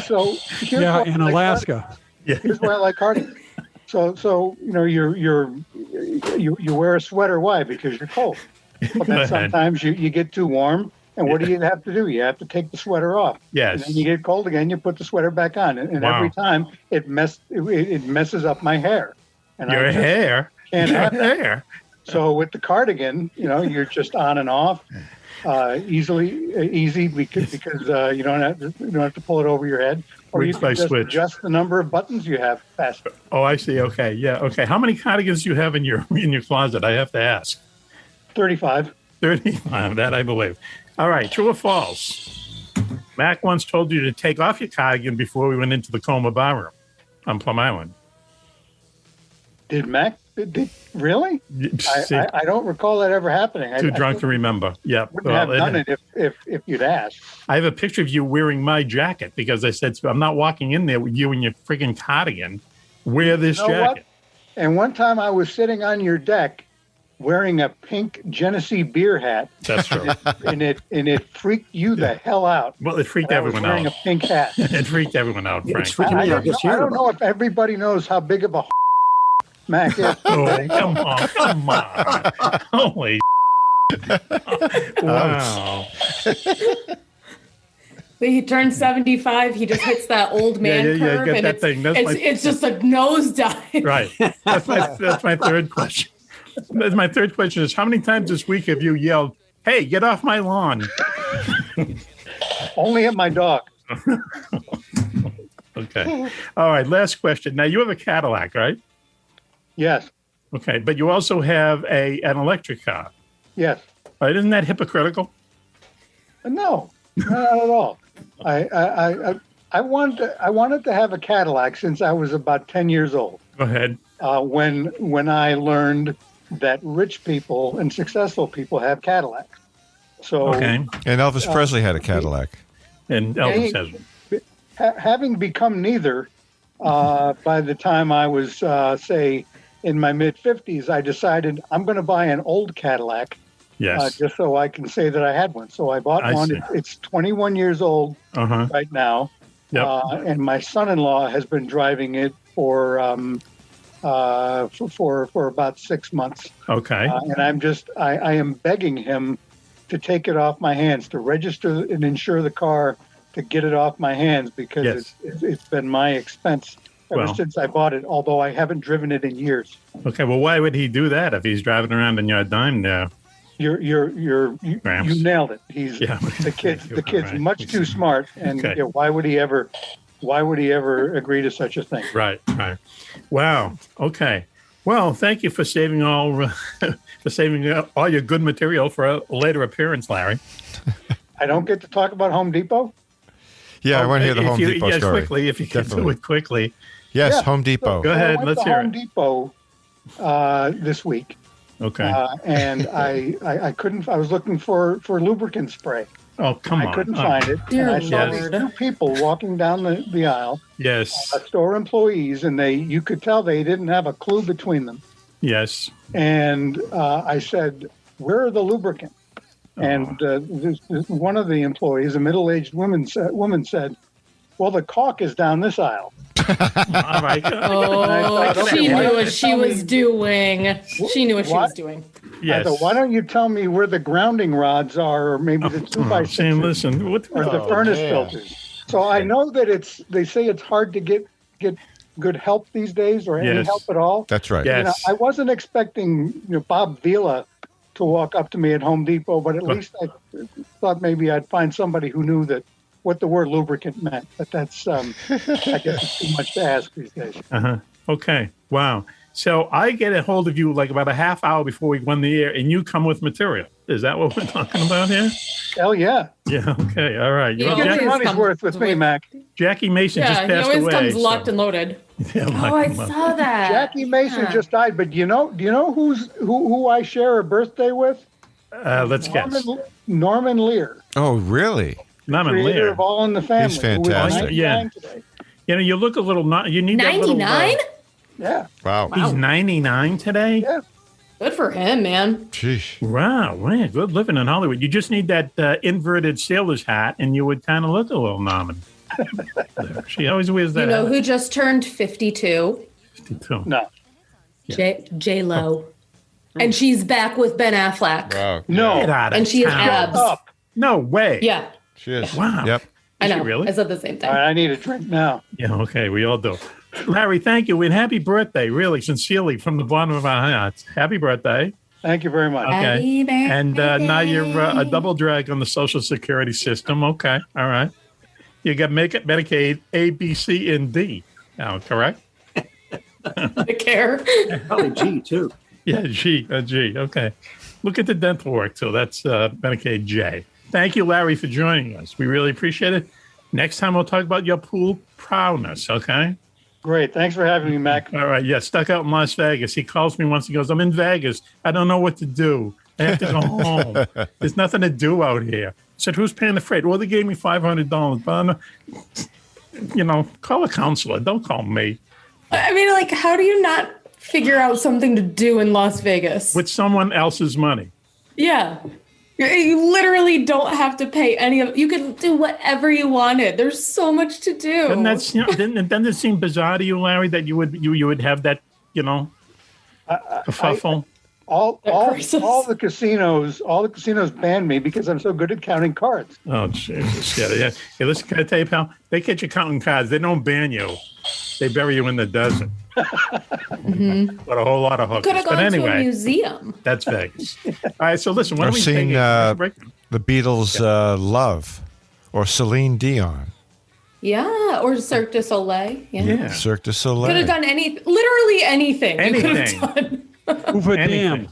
So in Alaska. Here's why I like cardigans. So you wear a sweater. Why? Because you're cold. But then sometimes you get too warm, and what do you have to do? You have to take the sweater off. Yes. And then you get cold again. You put the sweater back on, and every time it messes up my hair. And your hair. Can't have hair. So with the cardigan, you're just on and off. Easy because you don't have to pull it over your head, or you can just adjust the number of buttons you have faster. Oh, I see. Okay, yeah, okay. How many cardigans do you have in your closet? I have to ask. 35. 35. That I believe. All right. True or false? Mac once told you to take off your cardigan before we went into the Coma Bar Room on Plum Island. Did Mac? Really? I don't recall that ever happening. Too drunk to remember. Yeah. Wouldn't have done it if you'd asked. I have a picture of you wearing my jacket because I said, I'm not walking in there with you in your friggin' cardigan. Wear this jacket. What? And one time I was sitting on your deck wearing a pink Genesee beer hat. That's true. and it freaked you the hell out. Well, it freaked everyone out. Wearing a pink hat. It freaked everyone out, Frank. It's freaking me out. I don't know if everybody knows how big of a Mac is. Oh, come on. Holy wow. He turns 75. He just hits that old man curve, get and that thing. It's just a nosedive. Right. That's my third question. My third question is, how many times this week have you yelled, "Hey, get off my lawn"? Only at my dog. Okay. All right. Last question. Now, you have a Cadillac, right? Yes. Okay. But you also have an electric car. Yes. Right. Isn't that hypocritical? No, not at all. I wanted to have a Cadillac since I was about 10 years old. Go ahead. When I learned that rich people and successful people have Cadillacs. So and Elvis Presley had a Cadillac. And Elvis has one. Having become neither, by the time I was say in my mid 50s, I decided I'm going to buy an old Cadillac. Yes. Just so I can say that I had one. So I bought one. See. It's 21 years old right now. Yep. And my son-in-law has been driving it for about 6 months. Okay. And I am begging him to take it off my hands, to register and insure the car, to get it off my hands, because it's been my expense ever since I bought it, although I haven't driven it in years. Okay. Well, why would he do that if he's driving around in your dime now? You nailed it. The kid's much too smart, and why would he ever agree to such a thing? Right. Wow. Okay. Well, thank you for saving all your good material for a later appearance, Larry. I don't get to talk about Home Depot. Yeah, I want to hear the Home Depot story. Quickly, if you can do it quickly. Yes, Home Depot. Go ahead. Let's hear Home Depot this week. Okay. And I couldn't. I was looking for lubricant spray. Oh, come on! I couldn't find it. Dear and I saw Lord. these two people walking down the aisle. Yes. Store employees, and you could tell they didn't have a clue between them. Yes. And I said, "Where are the lubricant?" And one of the employees, a middle-aged woman said, "Well, the caulk is down this aisle." Oh my God. Oh, she knew what she was doing. She knew what she was doing. Yes. I thought, why don't you tell me where the grounding rods are, or maybe the 2x6 listen, or the furnace filters? So I know that they say it's hard to get good help these days, or any help at all. That's right. Yes. I wasn't expecting Bob Vila to walk up to me at Home Depot, but at least I thought maybe I'd find somebody who knew what the word lubricant meant. But that's I guess it's too much to ask these days. Okay. Wow. So I get a hold of you like about a half hour before we won the air, and you come with material. Is that what we're talking about here? Hell yeah. Yeah. Okay. All right. Yeah, Get your money's worth with me, Mac. Jackie Mason just passed away. Yeah, he always comes locked and loaded. Yeah, I saw that. Jackie Mason just died, but do you know who I share a birthday with? Let's guess. Norman Lear. Oh, really? Norman creator Lear of All in the Family. He's fantastic. Today. You look a little. You need 99. Yeah. Wow. He's 99 today. Yeah. Good for him, man. Sheesh. Wow, man, good living in Hollywood. You just need that inverted sailor's hat, and you would kind of look a little Norman. She always wears that. You know hat. who just turned 52? 52. No. J-Lo. And she's back with Ben Affleck. Wow. No. Get out of And she has town. abs. Up. No way. Yeah. She is. Wow. Yep. I know. Really? I said the same thing. All right, I need a drink now. Yeah, okay, we all do. Larry, thank you, and happy birthday, really, sincerely, from the bottom of our hearts. Happy birthday. Thank you very much. Okay. Happy birthday. And now you're a double drag on the Social Security system. Okay, all right. You got Medicaid A, B, C, and D now, correct? Medicare. Probably G, too. Yeah, G. Okay. Look at the dental work, too. That's Medicaid J. Thank you, Larry, for joining us. We really appreciate it. Next time, we'll talk about your pool proudness, okay? Great. Thanks for having me, Mac. All right. Yeah, stuck out in Las Vegas. He calls me once. He goes, I'm in Vegas. I don't know what to do. I have to go home. There's nothing to do out here. I said, who's paying the freight? Well, they gave me $500. But, call a counselor. Don't call me. I mean, like, how do you not figure out something to do in Las Vegas? With someone else's money. Yeah. You literally don't have to pay any of it. You can do whatever you wanted. There's so much to do. Doesn't it seem bizarre to you, Larry, that you would have that, kerfuffle? All the casinos banned me because I'm so good at counting cards. Oh, Jesus. Yeah. Hey, listen, can I tell you, pal? They catch you counting cards. They don't ban you. They bury you in the desert. Mm-hmm. But a whole lot of hookers. Could have gone but anyway, to a museum. That's Vegas. All right, so listen, why don't we seen take a break? the Beatles' Love or Celine Dion. Yeah, or Cirque du Soleil. Yeah. Cirque du Soleil. Could have done literally anything. You could have done. Hoover Dam.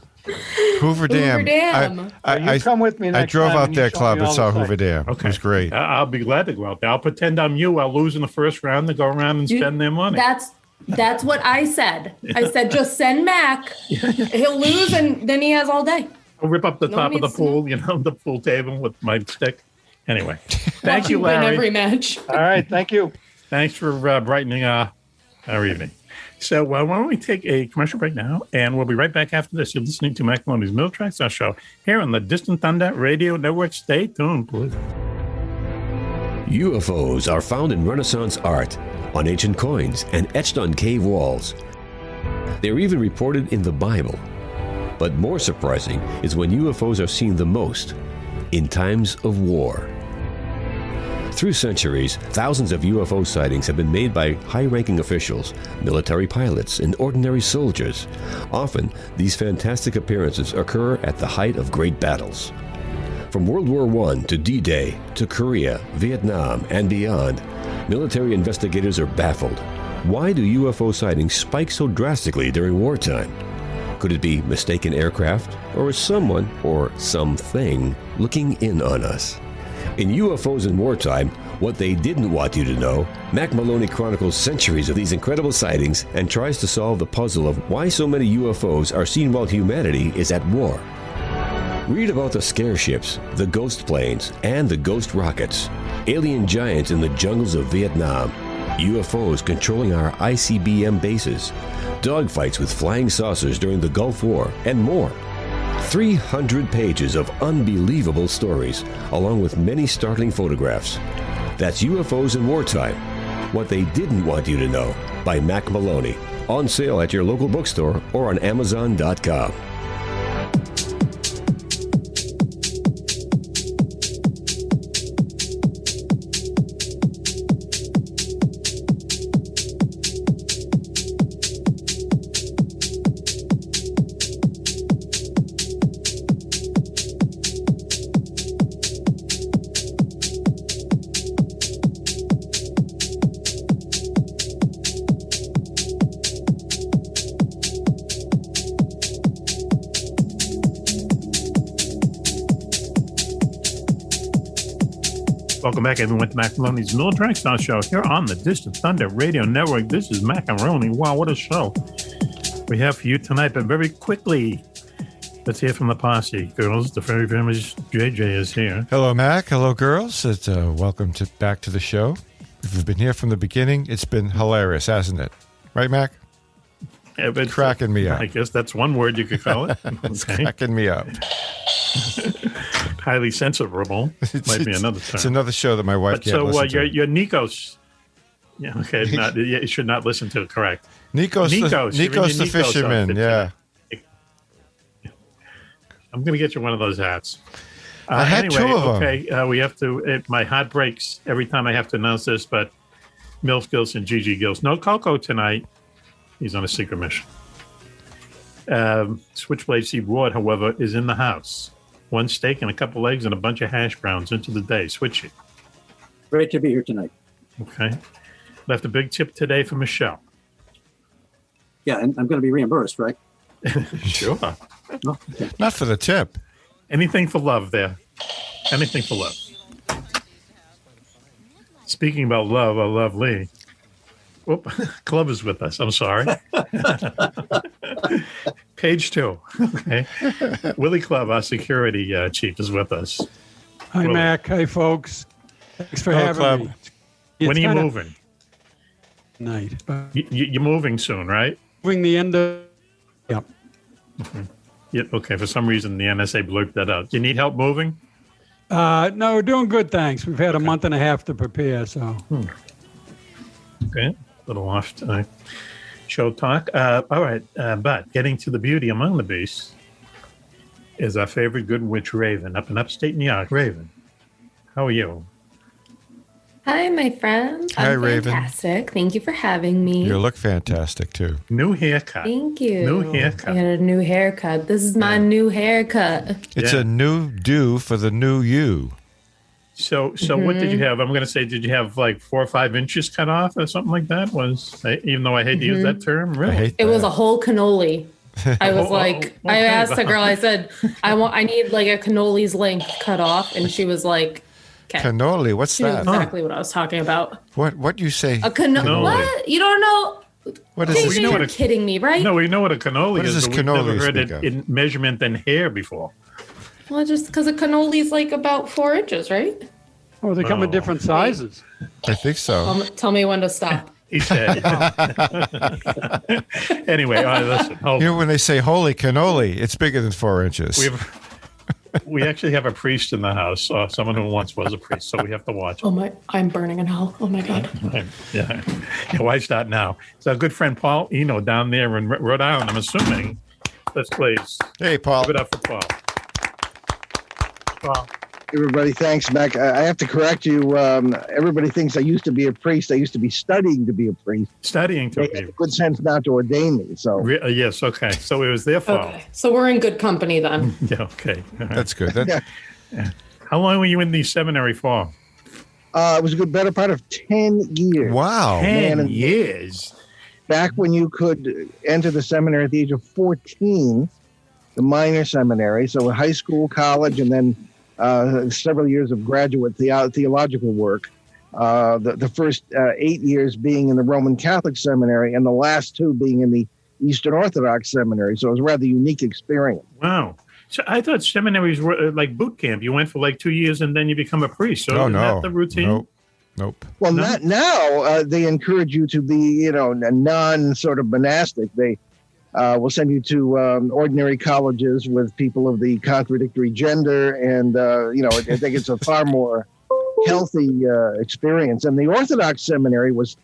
Hoover Dam. You come with me next I drove time out and there, you show Club, me and all saw the Hoover sights. Dam. Okay. It was great. I'll be glad to go out there. I'll pretend I'm you. I'll lose in the first round to go around and spend their money. That's what I said. I said, just send Mac. He'll lose, and then he has all day. I'll rip up the top of the pool, the pool table with my stick. Anyway, thank you, Larry. Win every match. All right, thank you. Thanks for brightening our evening. So why don't we take a commercial break now, and we'll be right back after this. You're listening to Mack Maloney's Mill Tracks, our show here on the Distant Thunder Radio Network. Stay tuned, please. UFOs are found in Renaissance art, on ancient coins, and etched on cave walls. They're even reported in the Bible. But more surprising is when UFOs are seen the most, in times of war. Through centuries, thousands of UFO sightings have been made by high-ranking officials, military pilots, and ordinary soldiers. Often, these fantastic appearances occur at the height of great battles. From World War I to D-Day to Korea, Vietnam, and beyond, military investigators are baffled. Why do UFO sightings spike so drastically during wartime? Could it be mistaken aircraft, or is someone or something looking in on us? In UFOs in Wartime, What They Didn't Want You to Know, Mack Maloney chronicles centuries of these incredible sightings and tries to solve the puzzle of why so many UFOs are seen while humanity is at war. Read about the scare ships, the ghost planes, and the ghost rockets, alien giants in the jungles of Vietnam, UFOs controlling our ICBM bases, dogfights with flying saucers during the Gulf War, and more. 300 pages of unbelievable stories, along with many startling photographs. That's UFOs in Wartime, What They Didn't Want You to Know, by Mack Maloney. On sale at your local bookstore or on Amazon.com. Welcome back, everyone, to Mack Maloney's Military Style Show here on the Distant Thunder Radio Network. This is Mack Maloney. Wow, what a show we have for you tonight. But very quickly, let's hear from the posse. Girls, the very famous JJ is here. Hello, Mac. Hello, girls. Welcome back to the show. If you've been here from the beginning, it's been hilarious, hasn't it? Right, Mac? Yeah, it's cracking me up. I guess that's one word you could call it. It's cracking me up. Highly censorable might be another term. It's another show that my wife can't listen to. You're Nikos. Yeah, okay. You should not listen to it. Correct. Nikos the fisherman. Outfit. Yeah. I'm going to get you one of those hats. I had two of them. Okay, we have to. My heart breaks every time I have to announce this, but Milf Gills and Gigi Gills. No Coco tonight. He's on a secret mission. Switchblade Steve Ward, however, is in the house. One steak and a couple eggs and a bunch of hash browns into the day. Switchy. Great to be here tonight. Okay. Left a big tip today for Michelle. Yeah, and I'm going to be reimbursed, right? Sure. No? Okay. Not for the tip. Anything for love there. Anything for love. Speaking about love, I love Lee. Whoop, Clubb is with us. I'm sorry. Page 2. Okay. Willy Clubb, our security chief, is with us. Hi, Willy. Mac. Hi, folks. Thanks for having me. When are you moving? Night. You're moving soon, right? Moving the end of... Yep. Okay. Yeah, okay. For some reason, the NSA blurted that out. Do you need help moving? No, we're doing good, thanks. We've had a month and a half to prepare, so... Okay. Little off show talk. All right. But getting to the beauty among the beasts is our favorite good witch, Raven, up in upstate New York. Raven, how are you? Hi, my friend. Hi, Raven. Fantastic. Thank you for having me. You look fantastic, too. New haircut. Thank you. New haircut. I had a new haircut. This is my new haircut. It's a new do for the new you. So what did you have? I'm going to say, did you have like 4 or 5 inches cut off or something like that? Even though I hate to use that term, really? It was a whole cannoli. I was I asked the girl, I said, I need like a cannoli's length cut off. And she was like, okay. Cannoli? What's that? Exactly what I was talking about. What you say? A cannoli. What? You don't know? What is this? You're kidding me, right? No, we know what a cannoli is. What is this cannoli? We've never heard it in measurement than hair before. Well, just because a cannoli is like about 4 inches, right? Oh, they come in different sizes. I think so. Tell me when to stop. He said. Anyway, listen. When they say holy cannoli, it's bigger than 4 inches. We actually have a priest in the house, someone who once was a priest, so we have to watch. I'm burning in hell. Oh, my God. Yeah. Why start now? So our good friend Paul Eno down there in Rhode Island, I'm assuming. Let's please. Hey, Paul. Give it up for Paul. Paul. Everybody, thanks, Mac. I have to correct you. Everybody thinks I used to be a priest. I used to be studying to be a priest. Studying to be. Good sense not to ordain me. So yes, okay. So it was their fault. Okay. So we're in good company then. Yeah, okay. That's good. Yeah. How long were you in the seminary for? It was a good better part of 10 years. Wow. 10 years. Back when you could enter the seminary at the age of 14, the minor seminary, so high school, college, and then several years of graduate theological work. The first 8 years being in the Roman Catholic seminary, and the last 2 being in the Eastern Orthodox seminary. So it was a rather unique experience. Wow. So I thought seminaries were like boot camp. You went for like 2 years and then you become a priest. So is that the routine? Nope. Well, now they encourage you to be, a non sort of monastic. They will send you to ordinary colleges with people of the contradictory gender, and I think it's a far more healthy experience. And the Orthodox seminary was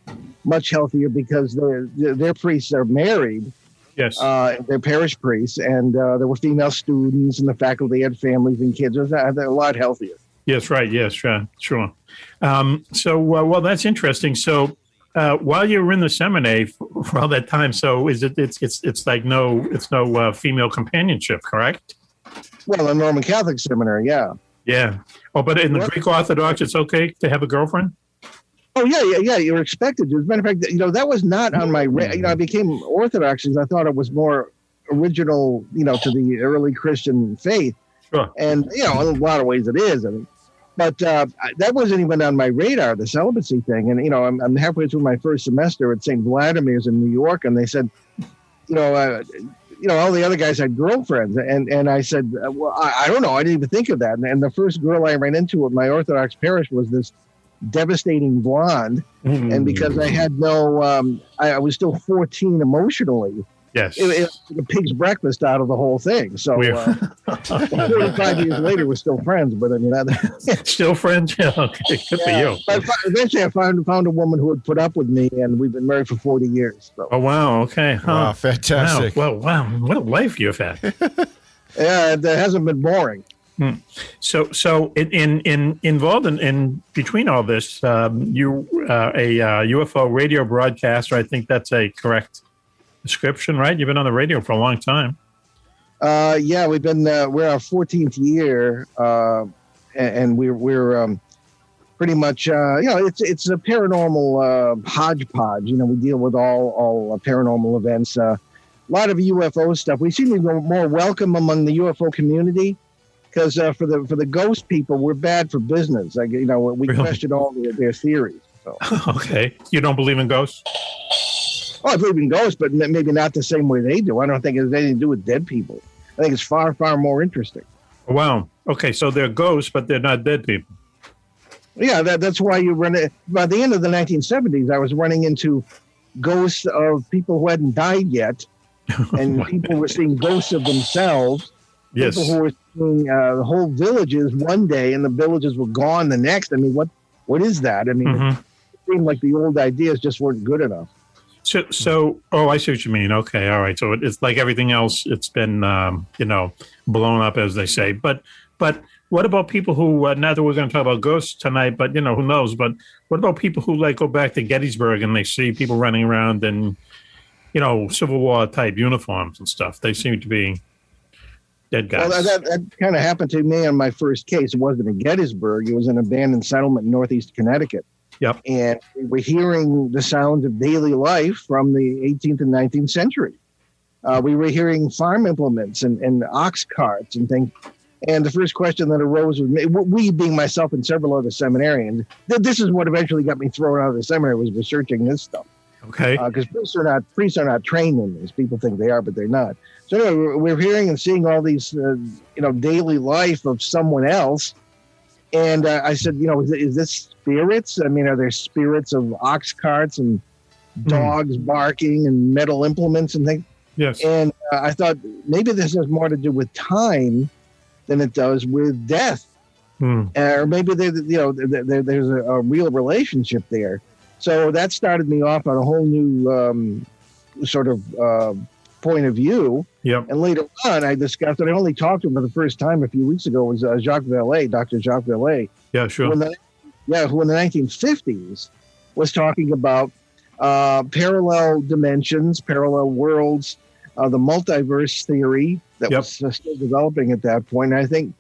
much healthier because their priests are married. Yes, they're parish priests, and there were female students, and the faculty had families and kids. They're a lot healthier. Yes, right. Yes, sure. Well, that's interesting. So, while you were in the seminary for all that time, so it's like no female companionship, correct? Well, the Roman Catholic seminary, yeah. Yeah. Oh, but in the Greek Orthodox, it's okay to have a girlfriend? Oh, yeah. You're expected to. As a matter of fact, that was not on my I became Orthodox because I thought it was more original, to the early Christian faith. Sure. And, in a lot of ways it is. But that wasn't even on my radar, the celibacy thing. And, I'm halfway through my first semester at St. Vladimir's in New York, and they said, all the other guys had girlfriends. And I said, well, I don't know. I didn't even think of that. And the first girl I ran into at my Orthodox parish was this devastating blonde. Mm-hmm. And because I had I was still 14 emotionally. Yes. It was like a pig's breakfast out of the whole thing. So 45 years later, we're still friends. But I mean, still friends? Yeah, okay. Good for you. But eventually, I found a woman who would put up with me, and we've been married for 40 years. So. Oh, wow. Okay. Huh. Wow, fantastic. Wow. What a life you've had. Yeah, it hasn't been boring. So involved in between all this, you a UFO radio broadcaster. I think that's a correct description, right? You've been on the radio for a long time. Yeah, we've been. We're our 14th year, and we're pretty much. It's a paranormal hodgepodge. We deal with all paranormal events. A lot of UFO stuff. We seem to be more welcome among the UFO community. Because for the ghost people, we're bad for business. We really? Question all their theories. So. Okay, you don't believe in ghosts? Oh, I believe in ghosts, but maybe not the same way they do. I don't think it has anything to do with dead people. I think it's far, far more interesting. Wow. Okay, so they're ghosts, but they're not dead people. Yeah, that's why you run it. By the end of the 1970s, I was running into ghosts of people who hadn't died yet, and people were seeing ghosts of themselves. Yes. People who were seeing whole villages one day, and the villages were gone the next. I mean, what is that? I mean, it seemed like the old ideas just weren't good enough. So, I see what you mean. Okay, all right. So it's like everything else. It's been, blown up, as they say. But what about people who? Not that we're going to talk about ghosts tonight, but who knows? But what about people who go back to Gettysburg and they see people running around in, Civil War type uniforms and stuff? They seem to be dead guys. Well, that kind of happened to me on my first case. It wasn't in Gettysburg. It was an abandoned settlement in northeast Connecticut. Yep. And we're hearing the sounds of daily life from the 18th and 19th century. We were hearing farm implements and ox carts and things. And the first question that arose with me, we being myself and several other seminarians, this is what eventually got me thrown out of the seminary, was researching this stuff. Okay. Because priests are not trained in this. People think they are, but they're not. So anyway, we're hearing and seeing all these, daily life of someone else. And I said, is this spirits? I mean, are there spirits of ox carts and dogs barking and metal implements and things? Yes. And I thought maybe this has more to do with time than it does with death. Or maybe there's a real relationship there. So that started me off on a whole new sort of point of view. Yep. And later on, I discussed, and I only talked to him for the first time a few weeks ago, was Dr. Jacques Vallée. Yeah, sure. Who in the 1950s was talking about parallel dimensions, parallel worlds, the multiverse theory that was still developing at that point. And I think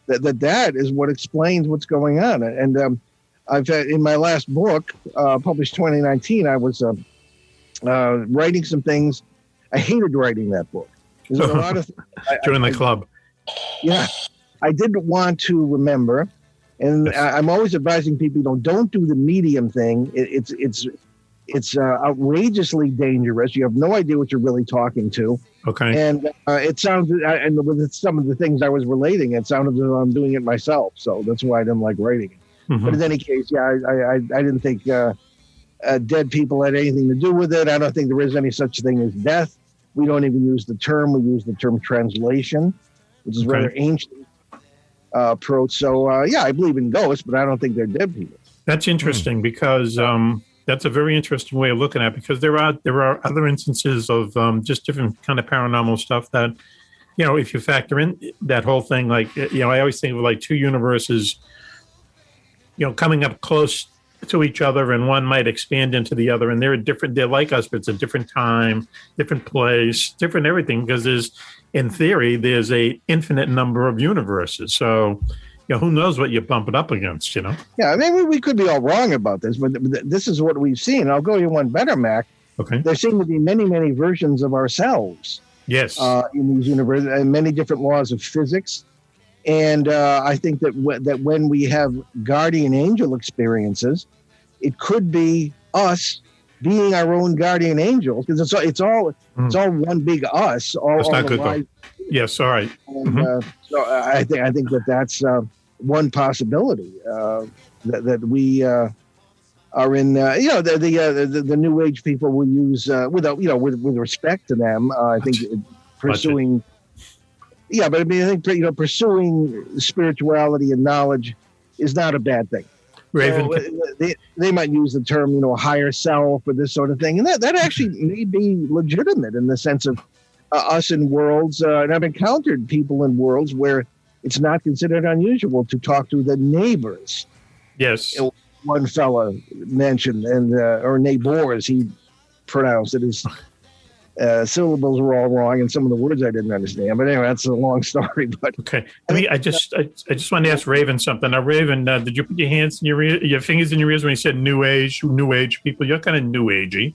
that is what explains what's going on. And I've had, in my last book, published 2019, I was writing some things. I hated writing that book. There's a lot of join the club. Yeah, I didn't want to remember, and I'm always advising people, don't do the medium thing. It's outrageously dangerous. You have no idea what you're really talking to. Okay. And it sounded, and with some of the things I was relating, it sounded as though I'm doing it myself. So that's why I didn't like writing it. Mm-hmm. But in any case, I didn't think dead people had anything to do with it. I don't think there is any such thing as death. We don't even use the term. We use the term translation, which is rather ancient approach. So, I believe in ghosts, but I don't think they're dead people. That's interesting because that's a very interesting way of looking at it, because there are other instances of just different kind of paranormal stuff that, if you factor in that whole thing, like, I always think of like two universes, coming up close to each other, and one might expand into the other, and they're like us, but it's a different time, different place, different everything, because in theory, there's a infinite number of universes. So, who knows what you're bumping up against, Yeah, maybe we could be all wrong about this, but this is what we've seen. I'll go you one better, Mac. Okay. There seem to be many, many versions of ourselves. Yes. In these universes, and many different laws of physics. And I think that when we have guardian angel experiences, it could be us being our own guardian angels, because it's all one big us. That's not good, though. Yes, all right. And, so I think that's one possibility that we are in. The New Age people will use with respect to them. I think pursuing. Yeah, but I mean, I think pursuing spirituality and knowledge is not a bad thing. Raven, so they might use the term, higher self or this sort of thing, and that actually may be legitimate in the sense of us in worlds. And I've encountered people in worlds where it's not considered unusual to talk to the neighbors. Yes, one fella mentioned, and or neighbors, he pronounced it as. Syllables were all wrong, and some of the words I didn't understand. But anyway, that's a long story. But okay, I just wanted to ask Raven something. Now, Raven, did you put your hands in your fingers in your ears when you said New Age people? You're kind of New Agey,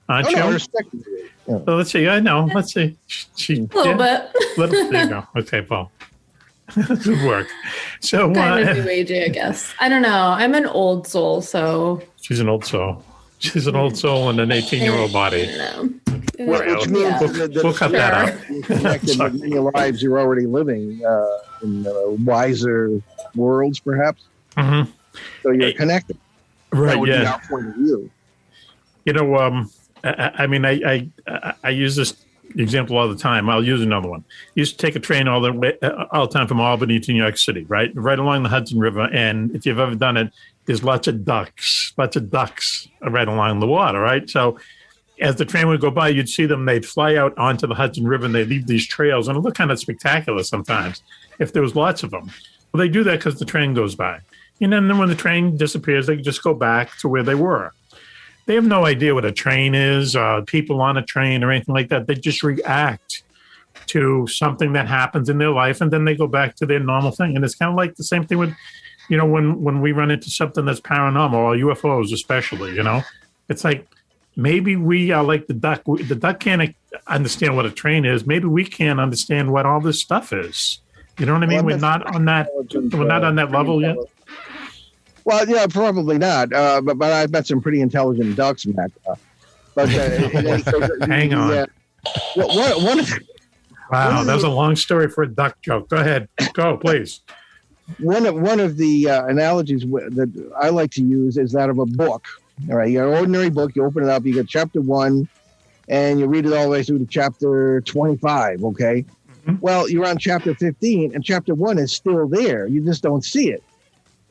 aren't you? I respect you. Yeah. So let's see. I know. Let's see. A little bit. There you go. Okay, Paul. Good work. So kind of New Agey, I guess. I don't know. I'm an old soul, so she's an old soul. She's an old soul in an 18-year-old body. Which means we'll cut that out. You're connected with many lives you're already living in wiser worlds, perhaps. Mm-hmm. So you're connected. Right. That would be our point of view. I use this example all the time. I'll use another one. You used to take a train all the time from Albany to New York City, right along the Hudson River. And if you've ever done it, there's lots of ducks right along the water, right? So as the train would go by, you'd see them. They'd fly out onto the Hudson River, and they'd leave these trails, and it looked kind of spectacular sometimes if there was lots of them. Well, they do that because the train goes by. And then when the train disappears, they just go back to where they were. They have no idea what a train is, people on a train or anything like that. They just react to something that happens in their life, and then they go back to their normal thing. And it's kind of like the same thing with, when we run into something that's paranormal, or UFOs especially, it's like, maybe we are like the duck. The duck can't understand what a train is. Maybe we can't understand what all this stuff is. You know what I mean? We're not on that level yet. Well, yeah, probably not. But I've met some pretty intelligent ducks, Matt. Hang on. Wow, that was a long story for a duck joke. Go ahead. Go, please. One of the analogies that I like to use is that of a book. All right, you got an ordinary book. You open it up. You got chapter 1, and you read it all the way through to chapter 25. Okay. Mm-hmm. Well, you're on chapter 15, and chapter 1 is still there. You just don't see it.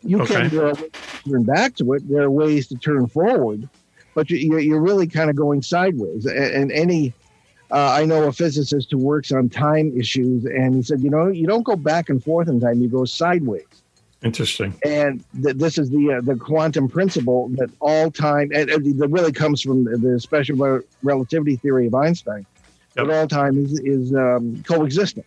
You can turn back to it. There are ways to turn forward, but you're really kind of going sideways. And any I know a physicist who works on time issues, and he said, you don't go back and forth in time, you go sideways. Interesting. And this is the quantum principle that all time, and that really comes from the special relativity theory of Einstein, that all time is coexistent.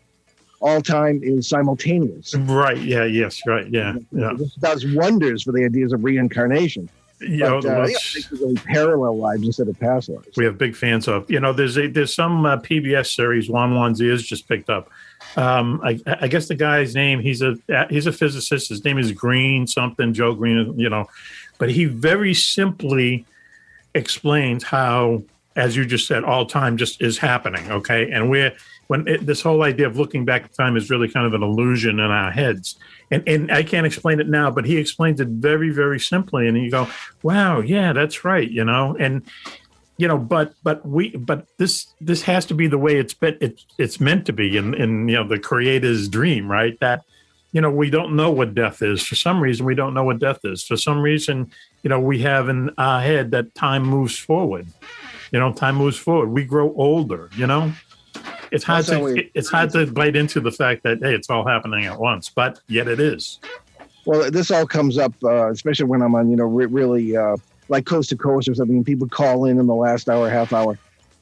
All time is simultaneous. Right. Yeah. Yes. Right. Yeah. Yeah. This does wonders for the ideas of reincarnation. But, basically parallel lives instead of past lives. We have big fans of. There's some PBS series Juan Juan's ears just picked up. I guess the guy's name, he's a physicist. His name is Green something, Joe Green, but he very simply explains how, as you just said, all time just is happening. Okay. And this whole idea of looking back at time is really kind of an illusion in our heads. And I can't explain it now, but he explains it very, very simply. And you go, wow, yeah, that's right. And, but this has to be the way it's meant to be in the creator's dream, right? That, we don't know what death is. For some reason, we don't know what death is. For some reason, we have in our head that time moves forward. Time moves forward. We grow older, It's hard to bite into the fact that, hey, it's all happening at once, but yet it is. Well, this all comes up, especially when I'm on, really like Coast to Coast or something. People call in the last hour, half hour,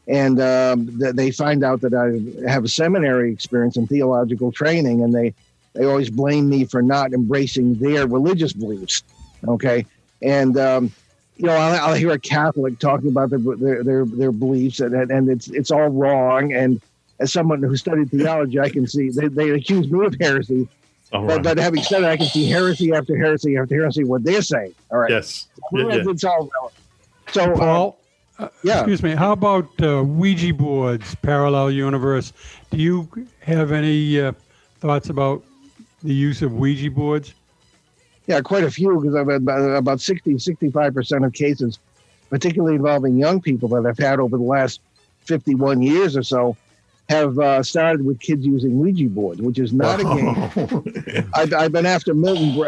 and they find out that I have a seminary experience and theological training, and they always blame me for not embracing their religious beliefs. Okay, and I'll hear a Catholic talking about their beliefs, and it's all wrong. And as someone who studied theology, I can see they accuse me of heresy. But having said it, I can see heresy after heresy after heresy, what they're saying. All right. Yes. It's all relevant. So, Paul, excuse me, how about Ouija boards, parallel universe? Do you have any thoughts about the use of Ouija boards? Yeah, quite a few, because I've had about 65% of cases, particularly involving young people that I've had over the last 51 years or so, have started with kids using Ouija boards, which is not a game. I've been after Milton,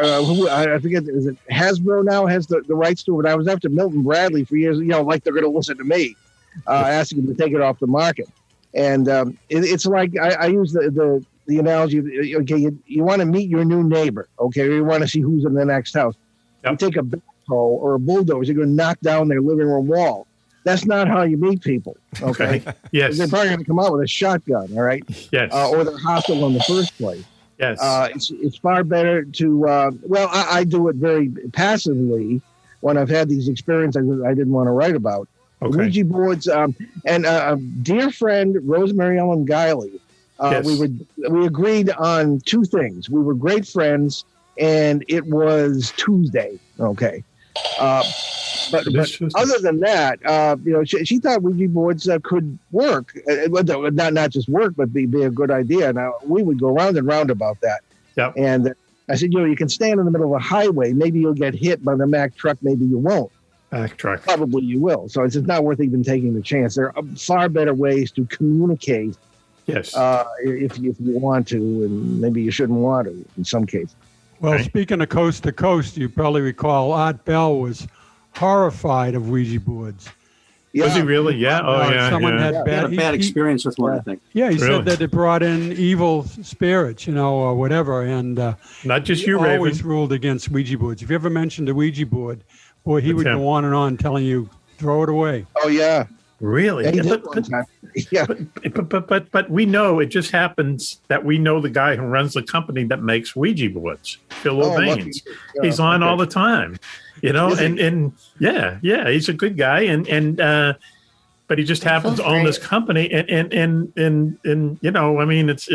I forget, is it Hasbro now has the rights to it? I was after Milton Bradley for years, like they're going to listen to me, asking them to take it off the market. And it's like, I use the analogy of, okay, you want to meet your new neighbor, okay, or you want to see who's in the next house. Yep. You take a backhoe or a bulldozer, you're going to knock down their living room wall. That's not how you meet people, okay? Yes. They're probably going to come out with a shotgun, all right? Yes. Or they're hostile in the first place. Yes. It's far better to, I do it very passively when I've had these experiences I didn't want to write about. Okay. Ouija boards, and a dear friend, Rosemary Ellen Guiley, yes. we agreed on two things. We were great friends, and it was Tuesday, okay? But other than that, she thought Ouija boards could work. Not just work, but be a good idea. Now, we would go round and round about that. Yep. And I said, you can stand in the middle of a highway. Maybe you'll get hit by the Mack truck. Maybe you won't. Mack truck. Probably you will. So it's not worth even taking the chance. There are far better ways to communicate. Yes. If you want to, and maybe you shouldn't want to in some cases. Well, speaking of Coast to Coast, you probably recall Art Bell was horrified of Ouija boards. Yeah. Was he really? Yeah. Oh, yeah. Someone had a bad experience with one, I think. Yeah, he said that it brought in evil spirits, or whatever. And not just you, Raven. Always ruled against Ouija boards. If you ever mentioned a Ouija board, boy, he would go on and on telling you, throw it away. Oh, yeah. Really? Yeah, but we know it just happens that we know the guy who runs the company that makes Ouija boards, Phil O'Baines. He's on all the time, and he's a good guy, and but he just happens to own this company, and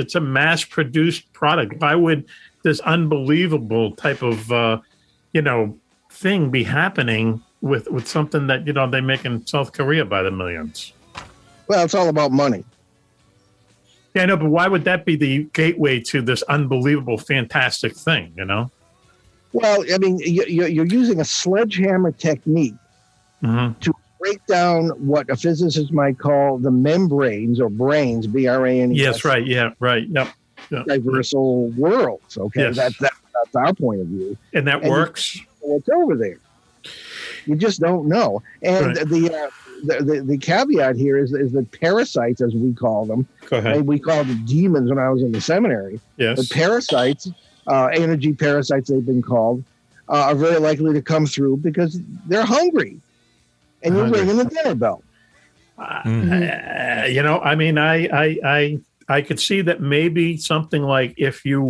it's a mass produced product. Why would this unbelievable type of thing be happening with something that they make in South Korea by the millions? Well, it's all about money. Yeah, I know, but why would that be the gateway to this unbelievable, fantastic thing? Well, I mean, you're using a sledgehammer technique to break down what a physicist might call the membranes or brains, BRANES. Yes, right. Yeah, right. Yep. Diversal worlds. Okay, yes. That's our point of view, and that works. What's over there? You just don't know. And the caveat here is that parasites, as we call them, and we called them demons when I was in the seminary. Yes. But parasites, energy parasites, they've been called, are very likely to come through because they're hungry, and you're ringing the dinner bell. You know, I mean, I could see that maybe something like if you,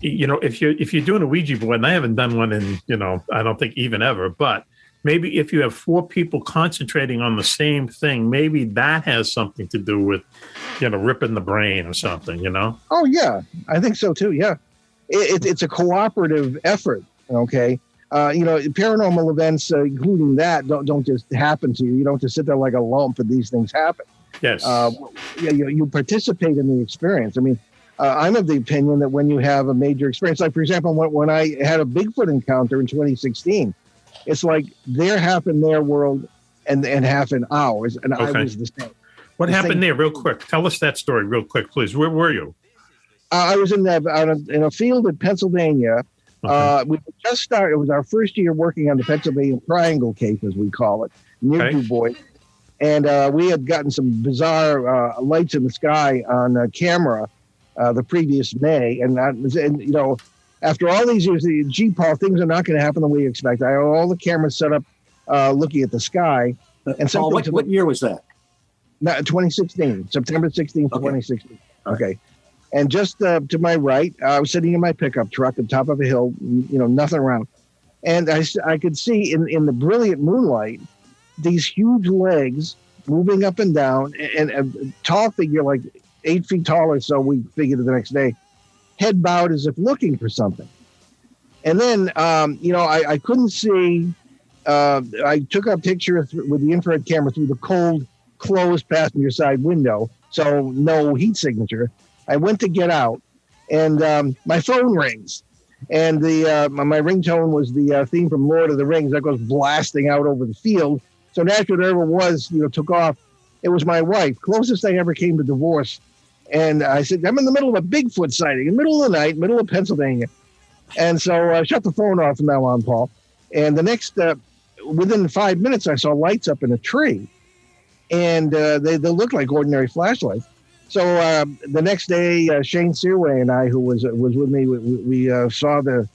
you know, if you're doing a Ouija board, and I haven't done one in, you know, I don't think even ever, but maybe if you have 4 people concentrating on the same thing, maybe that has something to do with, you know, ripping the brain or something, you know? Oh, yeah. I think so, too. Yeah. It's a cooperative effort. Okay. You know, paranormal events, including that, don't just happen to you. You don't just sit there like a lump and these things happen. Yes. You participate in the experience. I mean, I'm of the opinion that when you have a major experience, like, for example, when I had a Bigfoot encounter in 2016, it's like they're half in their world and half in ours, and I was the same. What happened there, real quick? Tell us that story real quick, please. Where were you? I was in a field in Pennsylvania. We just started. It was our first year working on the Pennsylvania Triangle case, as we call it, near Du Bois. And we had gotten some bizarre lights in the sky on camera the previous May. And you know, after all these years, gee, Paul, things are not going to happen the way you expect. I had all the cameras set up looking at the sky. And Paul, what year was that? 2016, September 16th, 2016. Okay. And just to my right, I was sitting in my pickup truck on top of a hill, you know, nothing around. And I could see in the brilliant moonlight, these huge legs moving up and down, and a tall figure, like 8 feet tall or so, we figured the next day, head bowed as if looking for something. And then, you know, I couldn't see. I took a picture with the infrared camera through the cold, closed passenger side window, so no heat signature. I went to get out, and my phone rings. And my ringtone was the theme from Lord of the Rings that goes blasting out over the field. So naturally, whatever it was, you know, took off. It was my wife, closest I ever came to divorce. And I said, I'm in the middle of a Bigfoot sighting, in the middle of the night, middle of Pennsylvania. And so I shut the phone off from now on, Paul. And the next, within 5 minutes, I saw lights up in a tree. And they looked like ordinary flashlights. So the next day, Shane Searway and I, who was with me, we saw there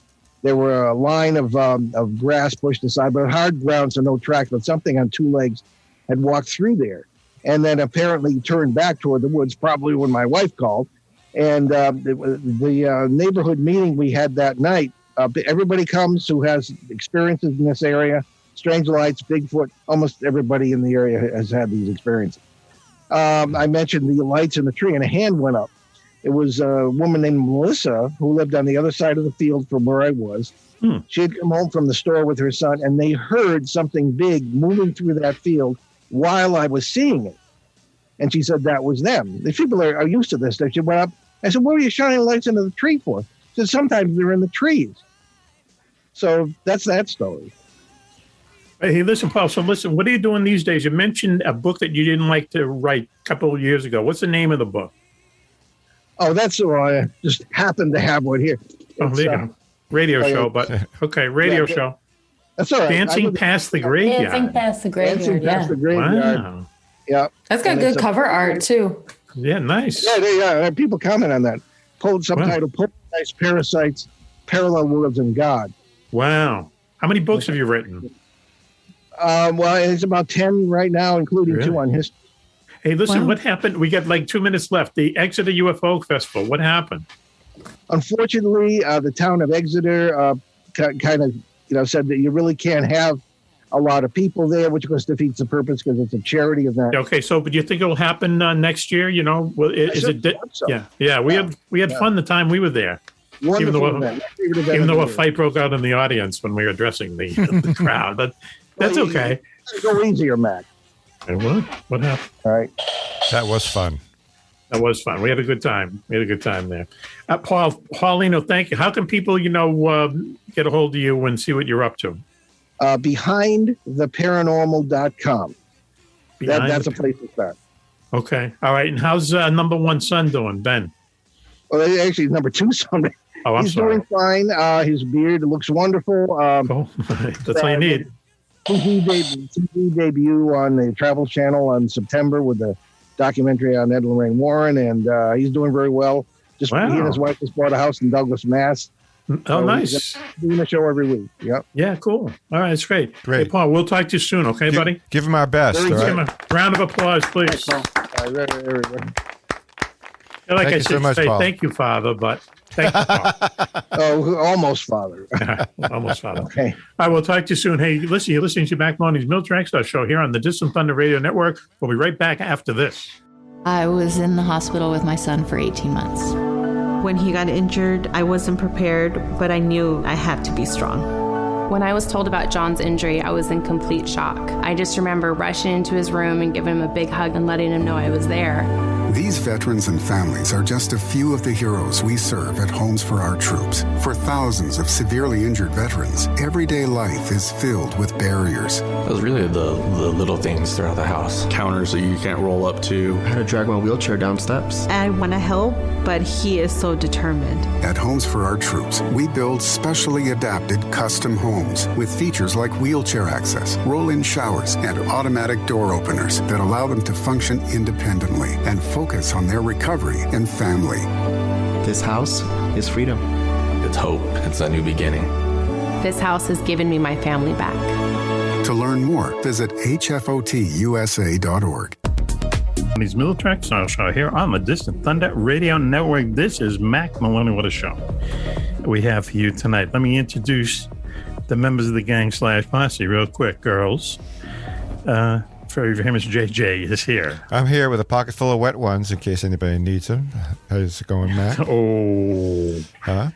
were a line of grass pushed aside, but hard ground, so no tracks, but something on 2 legs had walked through there. And then apparently turned back toward the woods, probably when my wife called. And the neighborhood meeting we had that night, everybody comes who has experiences in this area, strange lights, Bigfoot, almost everybody in the area has had these experiences. I mentioned the lights in the tree, and a hand went up. It was a woman named Melissa who lived on the other side of the field from where I was. She had come home from the store with her son, and they heard something big moving through that field while I was seeing it. And she said that was them. The people are used to this. She went up. I said, what were you shining lights into the tree for? She said, sometimes they're in the trees. So that's that story. Hey, listen, Paul. So listen, what are you doing these days? You mentioned a book that you didn't like to write a couple of years ago. What's the name of the book? Oh, that's I just happened to have one here. Oh, there you go. Radio show, but okay, radio show. That's all right. Dancing Past the Graveyard. Dancing Past the Graveyard. Dancing Past the Graveyard. Wow. Yeah. That's got good cover art too. Yeah, nice. Yeah. People comment on that. Subtitle: Poltergeist, Parasites, Parallel Worlds, and God. Wow. How many books have you written? Well, it's about 10 right now, including 2 on history. Hey, listen, what happened? We got like 2 minutes left. The Exeter UFO Festival. What happened? Unfortunately, the town of Exeter kind of said that you really can't have a lot of people there, which of course defeats the purpose because it's a charity event. Okay, so but do you think it'll happen next year? You know, is it? So. Yeah. We had fun the time we were there. Wonderful even though a fight broke out in the audience when we were addressing the crowd, but that's okay. Go easier, Mac. And what happened? All right, that was fun. That was fun. We had a good time. There. Paulino, thank you. How can people, get a hold of you and see what you're up to? BehindTheParanormal.com. That's a place to start. Okay. All right. And how's number 1 son doing, Ben? Well, actually, number 2 son. Oh, I'm sorry. He's doing fine. His beard looks wonderful. Cool. That's all you need. TV debut on the Travel Channel on September with a documentary on Ed and Lorraine Warren, and he's doing very well. He and his wife just bought a house in Douglas, Mass. Oh, nice. Doing a show every week. Yep. Yeah, cool. All right, that's great. Hey, Paul, we'll talk to you soon, okay, buddy? Give him our best. Give him a round of applause, please. Like I said, thank you, Father, but thank you, Paul. Almost Father. Almost Father. Okay. All right, we'll talk to you soon. Hey, listen, you're listening to Mack Maloney's Miltrack Star Show here on the Distant Thunder Radio Network. We'll be right back after this. I was in the hospital with my son for 18 months. When he got injured, I wasn't prepared, but I knew I had to be strong. When I was told about John's injury, I was in complete shock. I just remember rushing into his room and giving him a big hug and letting him know I was there. These veterans and families are just a few of the heroes we serve at Homes for Our Troops. For thousands of severely injured veterans, everyday life is filled with barriers. It was really the little things throughout the house. Counters that you can't roll up to. I had to drag my wheelchair down steps. I want to help, but he is so determined. At Homes for Our Troops, we build specially adapted custom homes with features like wheelchair access, roll-in showers, and automatic door openers that allow them to function independently and focus on their recovery and family. This house is freedom. It's hope. It's a new beginning. This house has given me my family back. To learn more, visit hfotusa.org. These Miltrack Star Show here on the Distant Thunder Radio Network. This is Mack Maloney. What a show we have for you tonight. Let me introduce the members of the gang / posse real quick, girls. Very famous JJ is here. I'm here with a pocket full of wet ones in case anybody needs them. How's it going, Matt? Oh. Huh?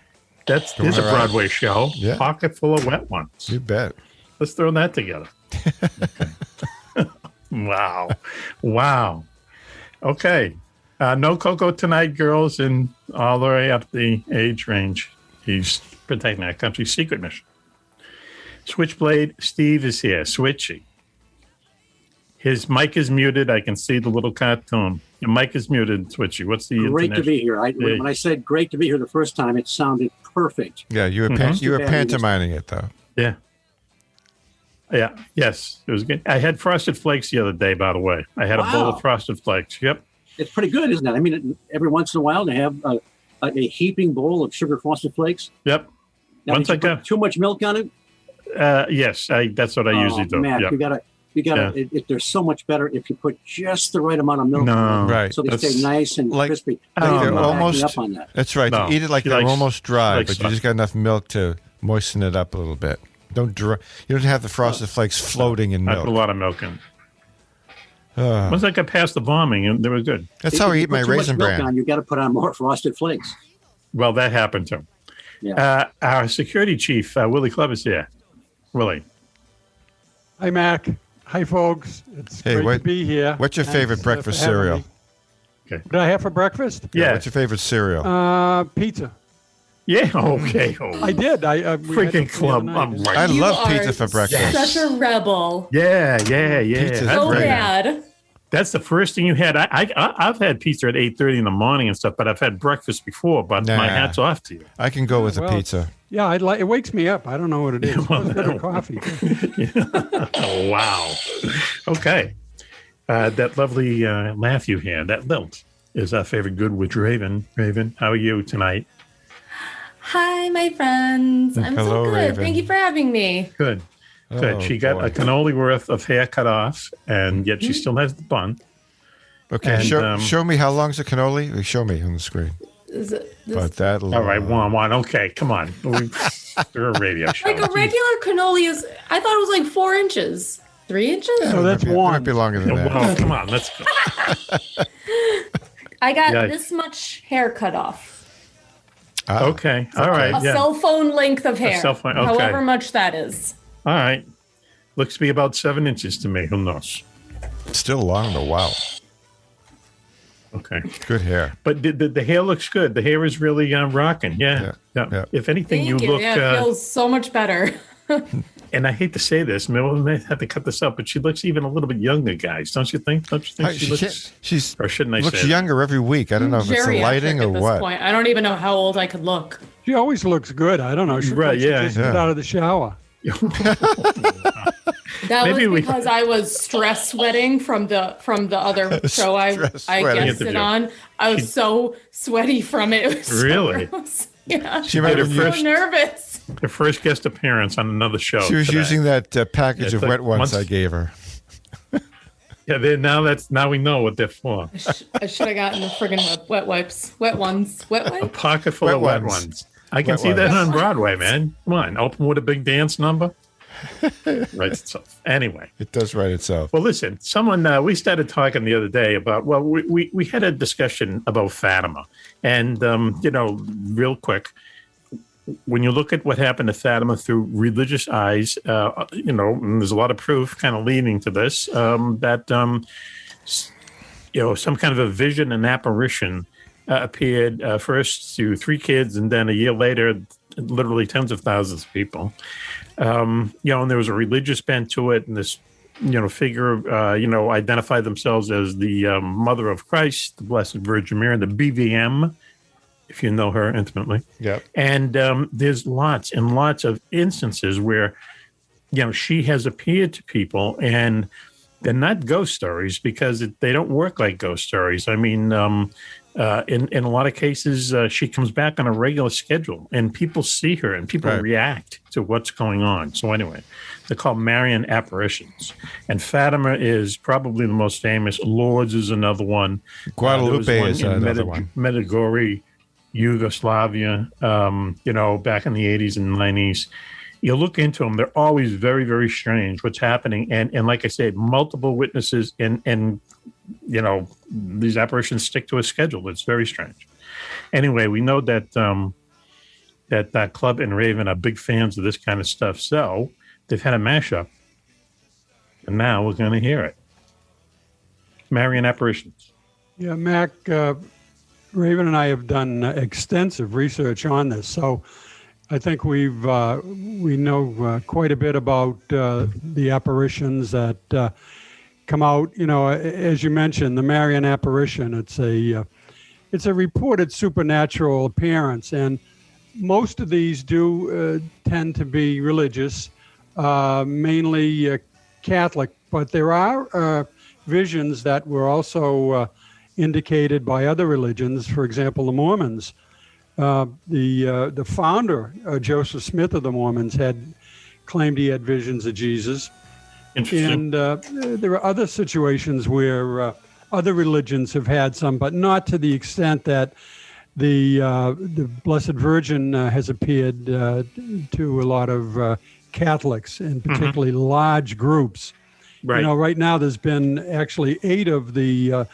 That's a Broadway show. Yeah. Pocket full of wet ones. You bet. Let's throw that together. Wow. Okay. No Coco tonight, girls, and all the way up the age range. He's protecting our country's secret mission. Switchblade Steve is here. Switchy. His mic is muted. I can see the little cartoon. Your mic is muted, Switchy. What's the Great to be here. When I said great to be here the first time, it sounded perfect. Yeah, you were pantomiming it, though. Yeah. Yes, it was good. I had Frosted Flakes the other day, by the way. I had a bowl of Frosted Flakes. Yep. It's pretty good, isn't it? I mean, every once in a while to have a heaping bowl of sugar Frosted Flakes. Yep. Now, once I got too much milk on it. Yes, that's what I usually do. Matt, yep. you gotta. They're so much better if you put just the right amount of milk. No, right. So they stay nice and crispy. They're almost up on that. That's right. No. You eat it like they're almost dry, but you just got enough milk to moisten it up a little bit. You don't have the Frosted Flakes floating in milk. I put a lot of milk in. Once I got past the vomiting, and they were good. That's how I eat my Raisin Bran. You got to put on more Frosted Flakes. Well, that happened too. Yeah. Our security chief, Willy Clubb, is here. Willie. Hi, Mac. Hi, folks. It's great to be here. What's your favorite breakfast cereal? Okay. What did I have for breakfast? Yeah. What's your favorite cereal? Pizza. Yeah, okay. I did. Freaking Club. I love pizza for breakfast. Such a rebel. Yeah. Pizza's So great. bad. That's the first thing you had. I've had pizza at 8:30 in the morning and stuff, but I've had breakfast before. But my hat's off to you. I can go with a pizza. Yeah, it wakes me up. I don't know what it is. It's better coffee. Oh, wow. Okay. That lovely laugh you had, that lilt, is our favorite Goodwitch Raven. Raven, how are you tonight? Hi, my friends. I'm Hello, so good. Raven. Thank you for having me. Good. She got a cannoli worth of hair cut off, and yet she still has the bun. Okay, and, show me how long's a cannoli. Show me on the screen. Is it About that long. All right, one. Okay, come on. We're a radio show. like a regular cannoli is, I thought it was like 4 inches. 3 inches? So that's It one. might be longer than that. Well, come on, let's go. I got this much hair cut off. Okay, all right. A cell phone length of hair. Cell phone, okay. However much that is. All right. Looks to be about 7 inches to me. Who knows? Still long though. Wow. Okay. Good hair. But the hair looks good. The hair is really rocking. Yeah. If anything, Thank you. look. Yeah, it feels so much better. And I hate to say this, we may have to cut this up, but she looks even a little bit younger, guys. Don't you think? She's or shouldn't I looks say younger every week. I don't know if it's the lighting or at this what. Point. I don't even know how old I could look. She always looks good. I don't know. She just got out of the shower. That was because I was stress sweating from the other show I guested on. I was so sweaty from it. It was really? So gross. Yeah. She made her so nervous. Her first guest appearance on another show. She was using that package of wet ones I gave her. Yeah, now we know what they're for. I should have gotten the friggin' wet wipes. Wet ones. Wet wipes? A pocket full of wet ones. I can see that on Broadway, man. Come on, open with a big dance number. Writes itself. Anyway. It does write itself. Well, listen, we started talking the other day about, we had a discussion about Fatima. And, real quick, when you look at what happened to Fatima through religious eyes, and there's a lot of proof kind of leading to this, that, some kind of a vision and apparition appeared first to 3 kids, and then a year later, literally tens of thousands of people. And there was a religious bent to it, and this, figure, identified themselves as the Mother of Christ, the Blessed Virgin Mary, the BVM, if you know her intimately. Yeah. And there's lots and lots of instances where, she has appeared to people, and they're not ghost stories because they don't work like ghost stories. I mean, in a lot of cases, she comes back on a regular schedule, and people see her, and people react to what's going on. So anyway, they're called Marian Apparitions. And Fatima is probably the most famous. Lourdes is another one. Guadalupe is another one. Medjugorje, Yugoslavia, back in the 80s and 90s. You look into them, they're always very, very strange what's happening. And like I said, multiple witnesses and these apparitions stick to a schedule. It's very strange. Anyway, we know that that Clubb and Raven are big fans of this kind of stuff. So they've had a mashup, and now we're going to hear it. Marian Apparitions. Yeah, Mac, Raven and I have done extensive research on this. So I think we know quite a bit about the apparitions that come out. As you mentioned, the Marian apparition. It's a reported supernatural appearance, and most of these do tend to be religious, mainly Catholic. But there are visions that were also indicated by other religions. For example, the Mormons. The founder, Joseph Smith of the Mormons, had claimed he had visions of Jesus. Interesting. And there are other situations where other religions have had some, but not to the extent that the Blessed Virgin has appeared to a lot of Catholics, and particularly large groups. Right. Right now there's been actually 8 of the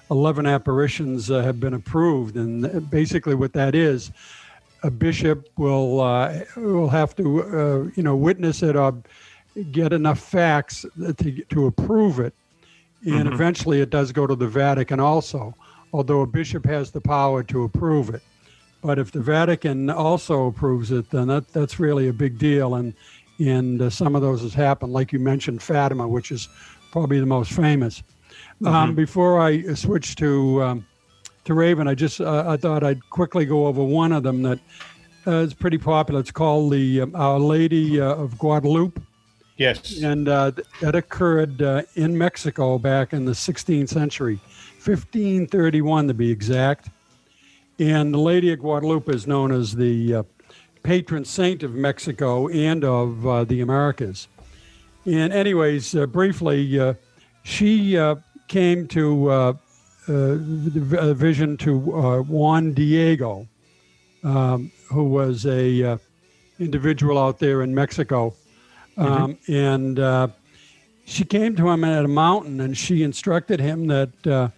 11 apparitions have been approved, and basically what that is, a bishop will have to witness it or get enough facts to approve it, and eventually it does go to the Vatican also, although a bishop has the power to approve it. But if the Vatican also approves it, then that's really a big deal, and some of those has happened, like you mentioned, Fatima, which is probably the most famous. Before I switch to Raven, I thought I'd quickly go over one of them that is pretty popular. It's called the Our Lady of Guadalupe. Yes. And that occurred in Mexico back in the 16th century, 1531 to be exact. And the Lady of Guadalupe is known as the patron saint of Mexico and of the Americas. And anyways, briefly, she came to a vision to Juan Diego, who was a individual out there in Mexico. And she came to him at a mountain, and she instructed him that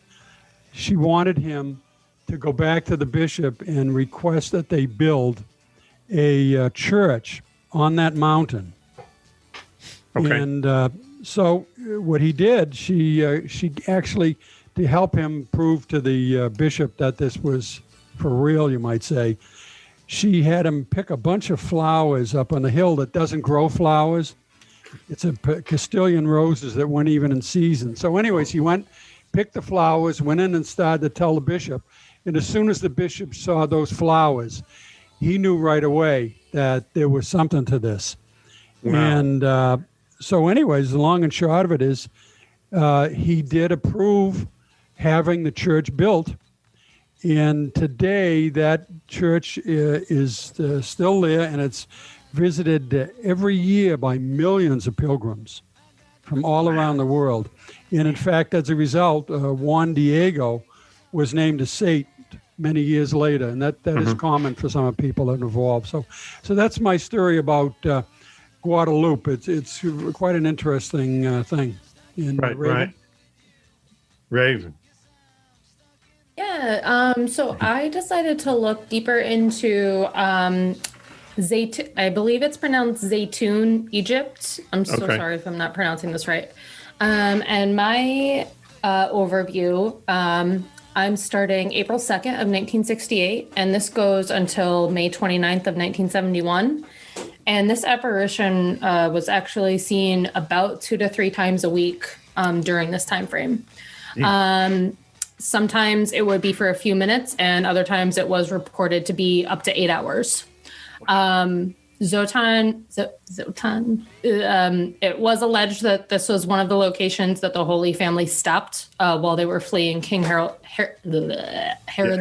she wanted him to go back to the bishop and request that they build a church on that mountain. Okay. And so what he did, she actually, to help him prove to the bishop that this was for real, you might say, she had him pick a bunch of flowers up on the hill that doesn't grow flowers. It's a Castilian roses that weren't even in season. So anyways, he went, picked the flowers, went in and started to tell the bishop. And as soon as the bishop saw those flowers, he knew right away that there was something to this. Wow. And So anyways, the long and short of it is he did approve having the church built. And today that church is still there, and it's visited every year by millions of pilgrims from all around the world. And in fact, as a result, Juan Diego was named a saint many years later, and that is common for some of the people that are involved. So that's my story about Guadalupe. It's quite an interesting thing. Right. Raven. Yeah. So I decided to look deeper into Zaytun. I believe it's pronounced Zaytun, Egypt. I'm so sorry if I'm not pronouncing this right. And my overview, I'm starting April 2nd of 1968, and this goes until May 29th of 1971. And this apparition was actually seen about 2 to 3 times a week during this time frame. Sometimes it would be for a few minutes, and other times it was reported to be up to 8 hours. Zotan, it was alleged that this was one of the locations that the Holy Family stopped while they were fleeing King Herod's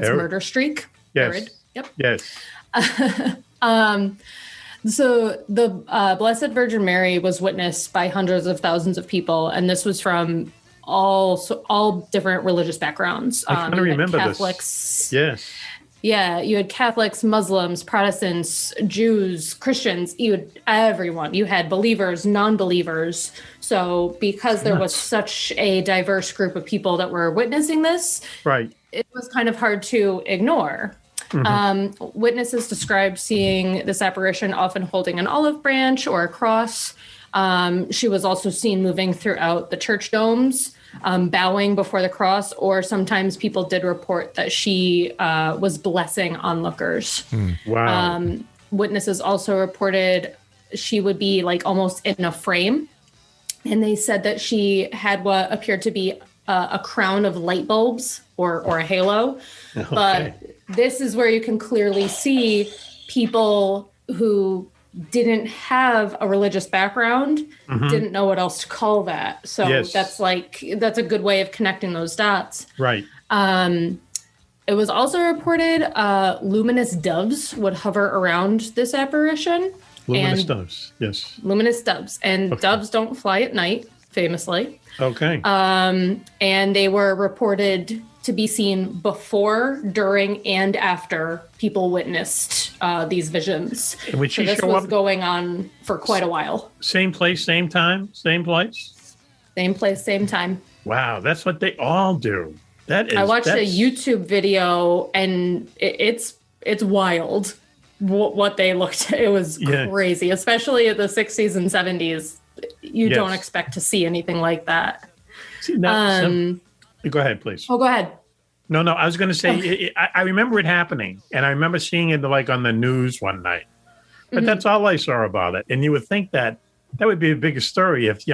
murder streak. Yes. Herod. Yep. Yes. So the Blessed Virgin Mary was witnessed by hundreds of thousands of people, and this was from all different religious backgrounds. I kind of remember Catholics, this. Yes. Yeah, you had Catholics, Muslims, Protestants, Jews, Christians. You had everyone. You had believers, non-believers. So because there was such a diverse group of people that were witnessing this, right, it was kind of hard to ignore. Witnesses described seeing this apparition often holding an olive branch or a cross. She was also seen moving throughout the church domes, bowing before the cross, or sometimes people did report that she was blessing onlookers. Wow. Witnesses also reported she would be like almost in a frame. And they said that she had what appeared to be a crown of light bulbs or a halo. Okay. But this is where you can clearly see people who didn't have a religious background, didn't know what else to call that. So that's a good way of connecting those dots. Right. It was also reported luminous doves would hover around this apparition. Luminous doves, yes. Luminous doves. And doves don't fly at night, famously. Okay. And they were reported to be seen before, during, and after people witnessed these visions. And would she so this show was up going on for quite a while. Same place, same time, same place? Same place, same time. Wow, that's what they all do. I watched a YouTube video, and it's wild what they looked at. It was crazy, especially in the 60s and 70s. You don't expect to see anything like that. See, go ahead, please. Oh, go ahead. No, I was going to say, I remember it happening, and I remember seeing it like on the news one night. But that's all I saw about it. And you would think that would be a bigger story if,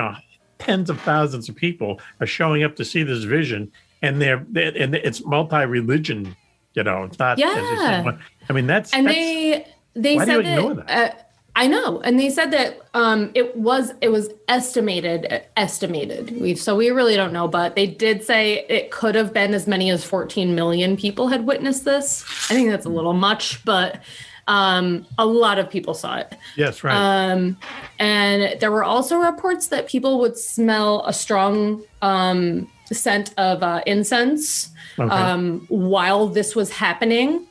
tens of thousands of people are showing up to see this vision, and it's multi-religion, it's not. Yeah. I mean, that's. And they why said do you ignore that? I know. And they said that it was estimated. So we really don't know, but they did say it could have been as many as 14 million people had witnessed this. I think that's a little much, but a lot of people saw it. Yes, right. And there were also reports that people would smell a strong scent of incense while this was happening,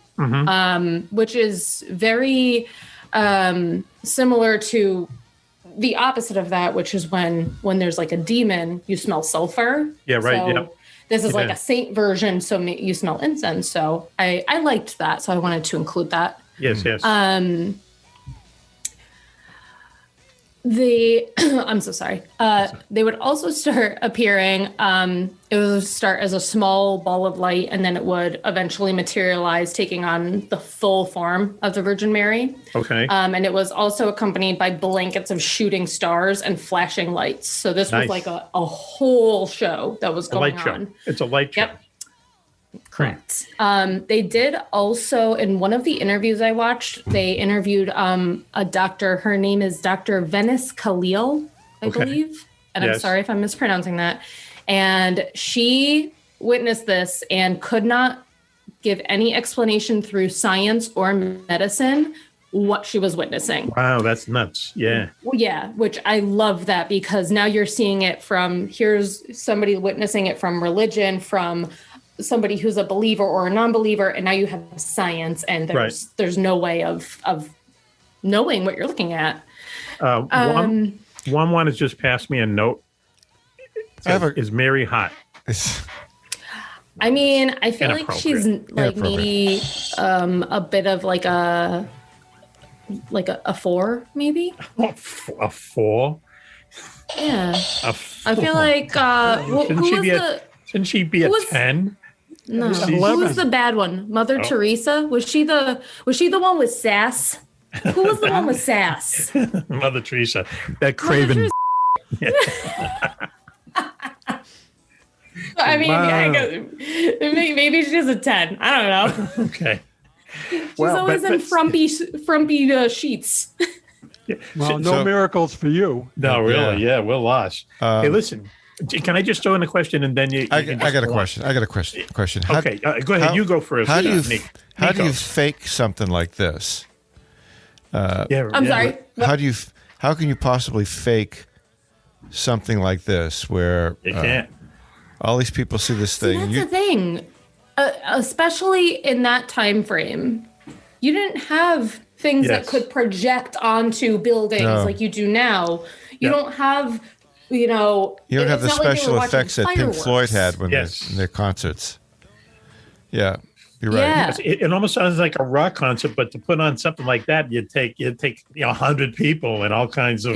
which is very similar to the opposite of that, which is when there's like a demon, you smell sulfur. Yeah, right. So this is like a saint version, so you smell incense. So I liked that, so I wanted to include that. Yes. I'm so sorry. They would also start appearing. It would start as a small ball of light, and then it would eventually materialize, taking on the full form of the Virgin Mary. Okay. And it was also accompanied by blankets of shooting stars and flashing lights. So this was like a whole show that was going on. It's a light show. Yep. Correct. They did also, in one of the interviews I watched, they interviewed a doctor. Her name is Dr. Venice Khalil. I believe. And I'm sorry if I'm mispronouncing that. And she witnessed this and could not give any explanation through science or medicine what she was witnessing. Wow, that's nuts. Yeah. Well, yeah, which I love that, because now you're seeing it from, here's somebody witnessing it from religion, from somebody who's a believer or a non-believer, and now you have science, and there's no way of knowing what you're looking at. One has just passed me a note. Is Mary hot? I mean, I feel like she's like maybe a bit of like a 4, maybe. A 4? Yeah. I feel like shouldn't she be a 10? No. Who was the bad one? Mother Teresa? Was she the one with sass? Who was the one with sass? Mother Teresa. That craven. I mean, maybe she's a 10. I don't know. Okay. She's always in frumpy sheets. Yeah. Well, no miracles for you. No, really. Yeah, we're lost. Hey, listen. Can I just throw in a question and then you? I got a question. Okay, go ahead. You go first. How do you fake something like this? I'm sorry. How can you possibly fake something like this where you can't? All these people see this thing. That's the thing, especially in that time frame. You didn't have things that could project onto buildings like you do now. You don't have, you don't have the special effects that Pink Floyd had when in their concerts. Yeah, you're right. Yeah. It almost sounds like a rock concert, but to put on something like that, you'd take 100 people and all kinds of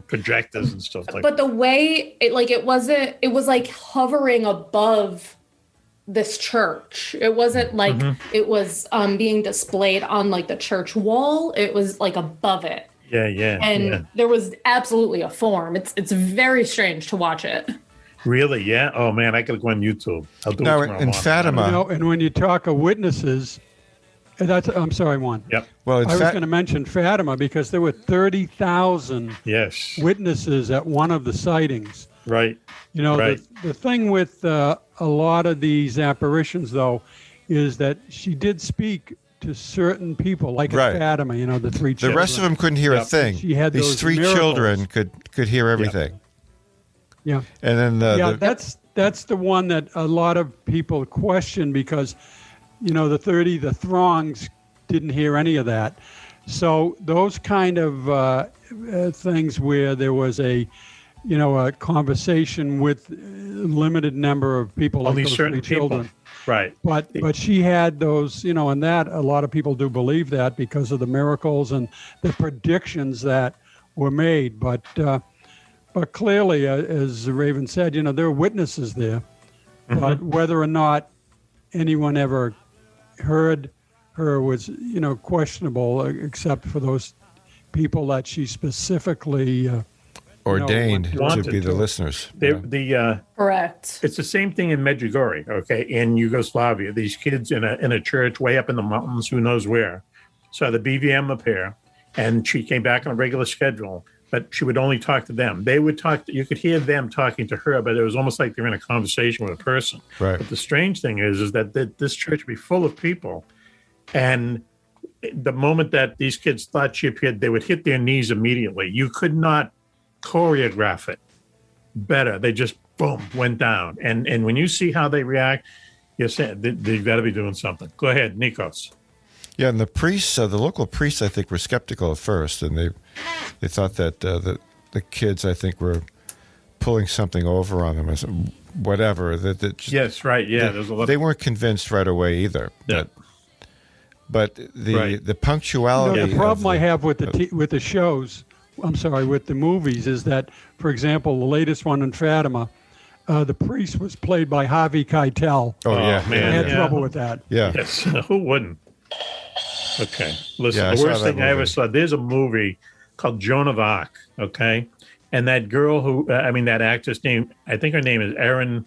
projectors and stuff like that. But the way it was like hovering above this church. It wasn't like it was being displayed on like the church wall. It was like above it. Yeah. And there was absolutely a form. It's very strange to watch it. Really? Yeah. Oh man, I gotta go on YouTube. I'll do it tomorrow in Fatima. And when you talk of witnesses, I'm sorry, Juan. Yep. Well, I was going to mention Fatima because there were 30,000 witnesses at one of the sightings. Right. The thing with a lot of these apparitions, though, is that she did speak to certain people, like at Fatima, the 3 children. The rest of them couldn't hear a thing. She had these 3 children could hear everything. Yeah. And then that's the one that a lot of people question because, the throngs didn't hear any of that. So those kind of things where there was a conversation with limited number of people, only like those certain 3 children. People. Right. But she had those, and that a lot of people do believe that because of the miracles and the predictions that were made. But clearly, as Raven said, there are witnesses there. But whether or not anyone ever heard her was, questionable, except for those people that she specifically ordained to be the listeners. Correct. It's the same thing in Medjugorje, okay, in Yugoslavia. These kids in a church way up in the mountains, who knows where, saw the BVM appear, and she came back on a regular schedule, but she would only talk to them. They would talk, you could hear them talking to her, but it was almost like they were in a conversation with a person. Right. But the strange thing is that this church would be full of people, and the moment that these kids thought she appeared, they would hit their knees immediately. You could not choreograph it better. They just boom went down, and when you see how they react, you said they've got to be doing something. Go ahead, Nikos. Yeah, and the priests, the local priests, I think, were skeptical at first, and they thought that the kids, I think, were pulling something over on them, or whatever. Yes, right. Yeah, there's a lot. They weren't convinced right away either. Yeah. But the punctuality. The problem I have with the shows. I'm sorry, with the movies is that, for example, the latest one in Fatima, the priest was played by Harvey Keitel. Oh, yeah. Man, I had trouble with that. Yeah. Yes. Who wouldn't? Okay. Listen, the worst thing I ever saw, there's a movie called Joan of Arc, okay? And that girl that actress name, I think her name is Erin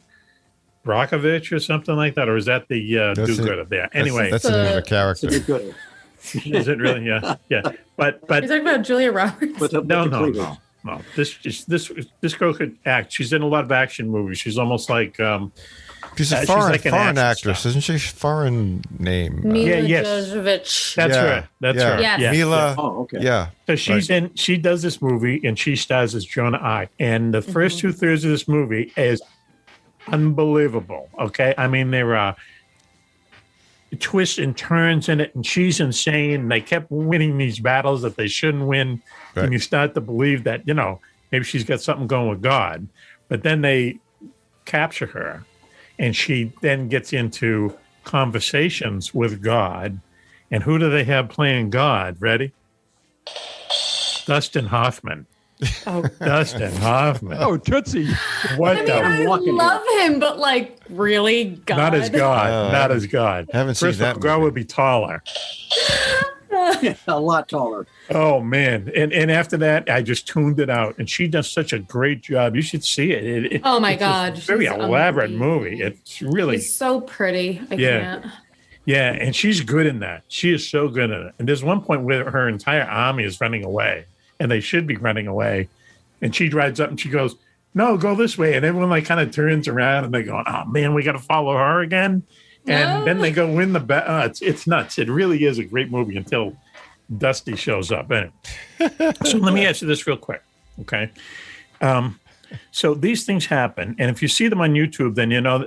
Brockovich or something like that, or is that the do-gooder there? Anyway. That's the name of a character. Is it really? Yeah. But you're talking about Julia Roberts? No. This girl could act. She's in a lot of action movies. She's almost like she's a foreign actress, isn't she? Foreign name. Mila Jovovich. That's her. That's her. Yes. Yeah. Mila. Oh, okay. Yeah. So she's in. She does this movie, and she stars as Jonah I. And the first 2/3 of this movie is unbelievable. Okay, I mean there are twists and turns in it, and she's insane. They kept winning these battles that they shouldn't win, and you start to believe that maybe she's got something going with God. But then they capture her, and she then gets into conversations with God. And who do they have playing God? Ready? Dustin Hoffman. Oh, Dustin Hoffman. Oh, Tootsie. What I love him, but really, God. Not as God. Not as God. Haven't seen First that of all, God would be taller. A lot taller. Oh man! And after that, I just tuned it out. And she does such a great job. You should see it. Oh my God! It's a very elaborate movie. It's really She's so pretty. I can't. Yeah, and she's good in that. She is so good in it. And there's one point where her entire army is running away, and they should be running away. And she drives up and she goes, "No, go this way." And everyone kind of turns around and they go, "Oh man, we got to follow her again." And then they go win the battle. It's nuts. It really is a great movie until Dusty shows up. Anyway. So let me ask you this real quick, okay? So these things happen, and if you see them on YouTube, then you know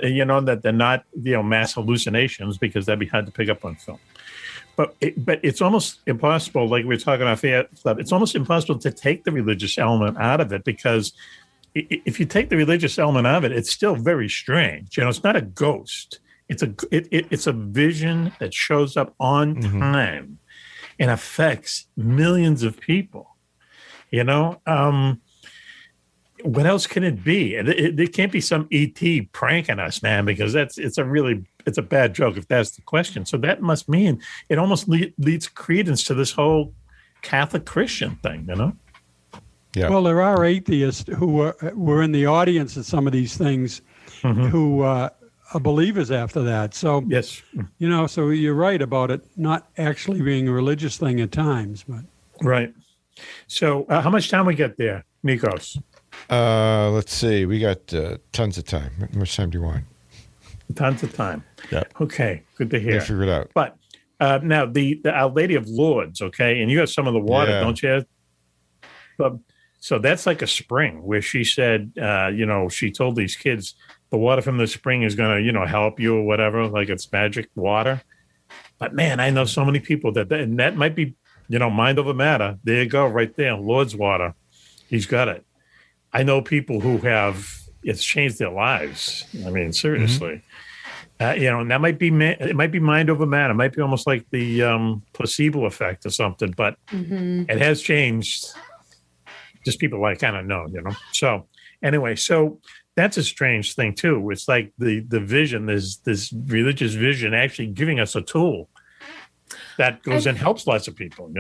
that they're not mass hallucinations, because that'd be hard to pick up on film. But it's almost impossible, like we were talking about Fair Club, it's almost impossible to take the religious element out of it, because if you take the religious element out of it, it's still very strange. It's not a ghost. It's a vision that shows up on time and affects millions of people. What else can it be? It can't be some ET pranking us, man, because it's a bad joke if that's the question. So that must mean it almost leads credence to this whole Catholic Christian thing, Yeah. Well, there are atheists who were in the audience at some of these things who are believers after that. So yes, so you're right about it not actually being a religious thing at times, but right. So how much time we get there, Nikos? Let's see. We got tons of time. How much time do you want? Tons of time. Yeah. Okay. Good to hear. Yeah, figure it out. But now the Our Lady of Lourdes, okay, and you got some of the water, don't you? But so that's like a spring where she said, she told these kids the water from the spring is going to, help you or whatever, like it's magic water. But man, I know so many people and that might be, mind over matter. There you go, right there, Lourdes water. He's got it. I know people who it's changed their lives. I mean, seriously. And that might be mind over matter. It might be almost like the placebo effect or something, but it has changed. Just people kind of know, So anyway, that's a strange thing too. It's like the vision, this religious vision actually giving us a tool that goes and helps lots of people,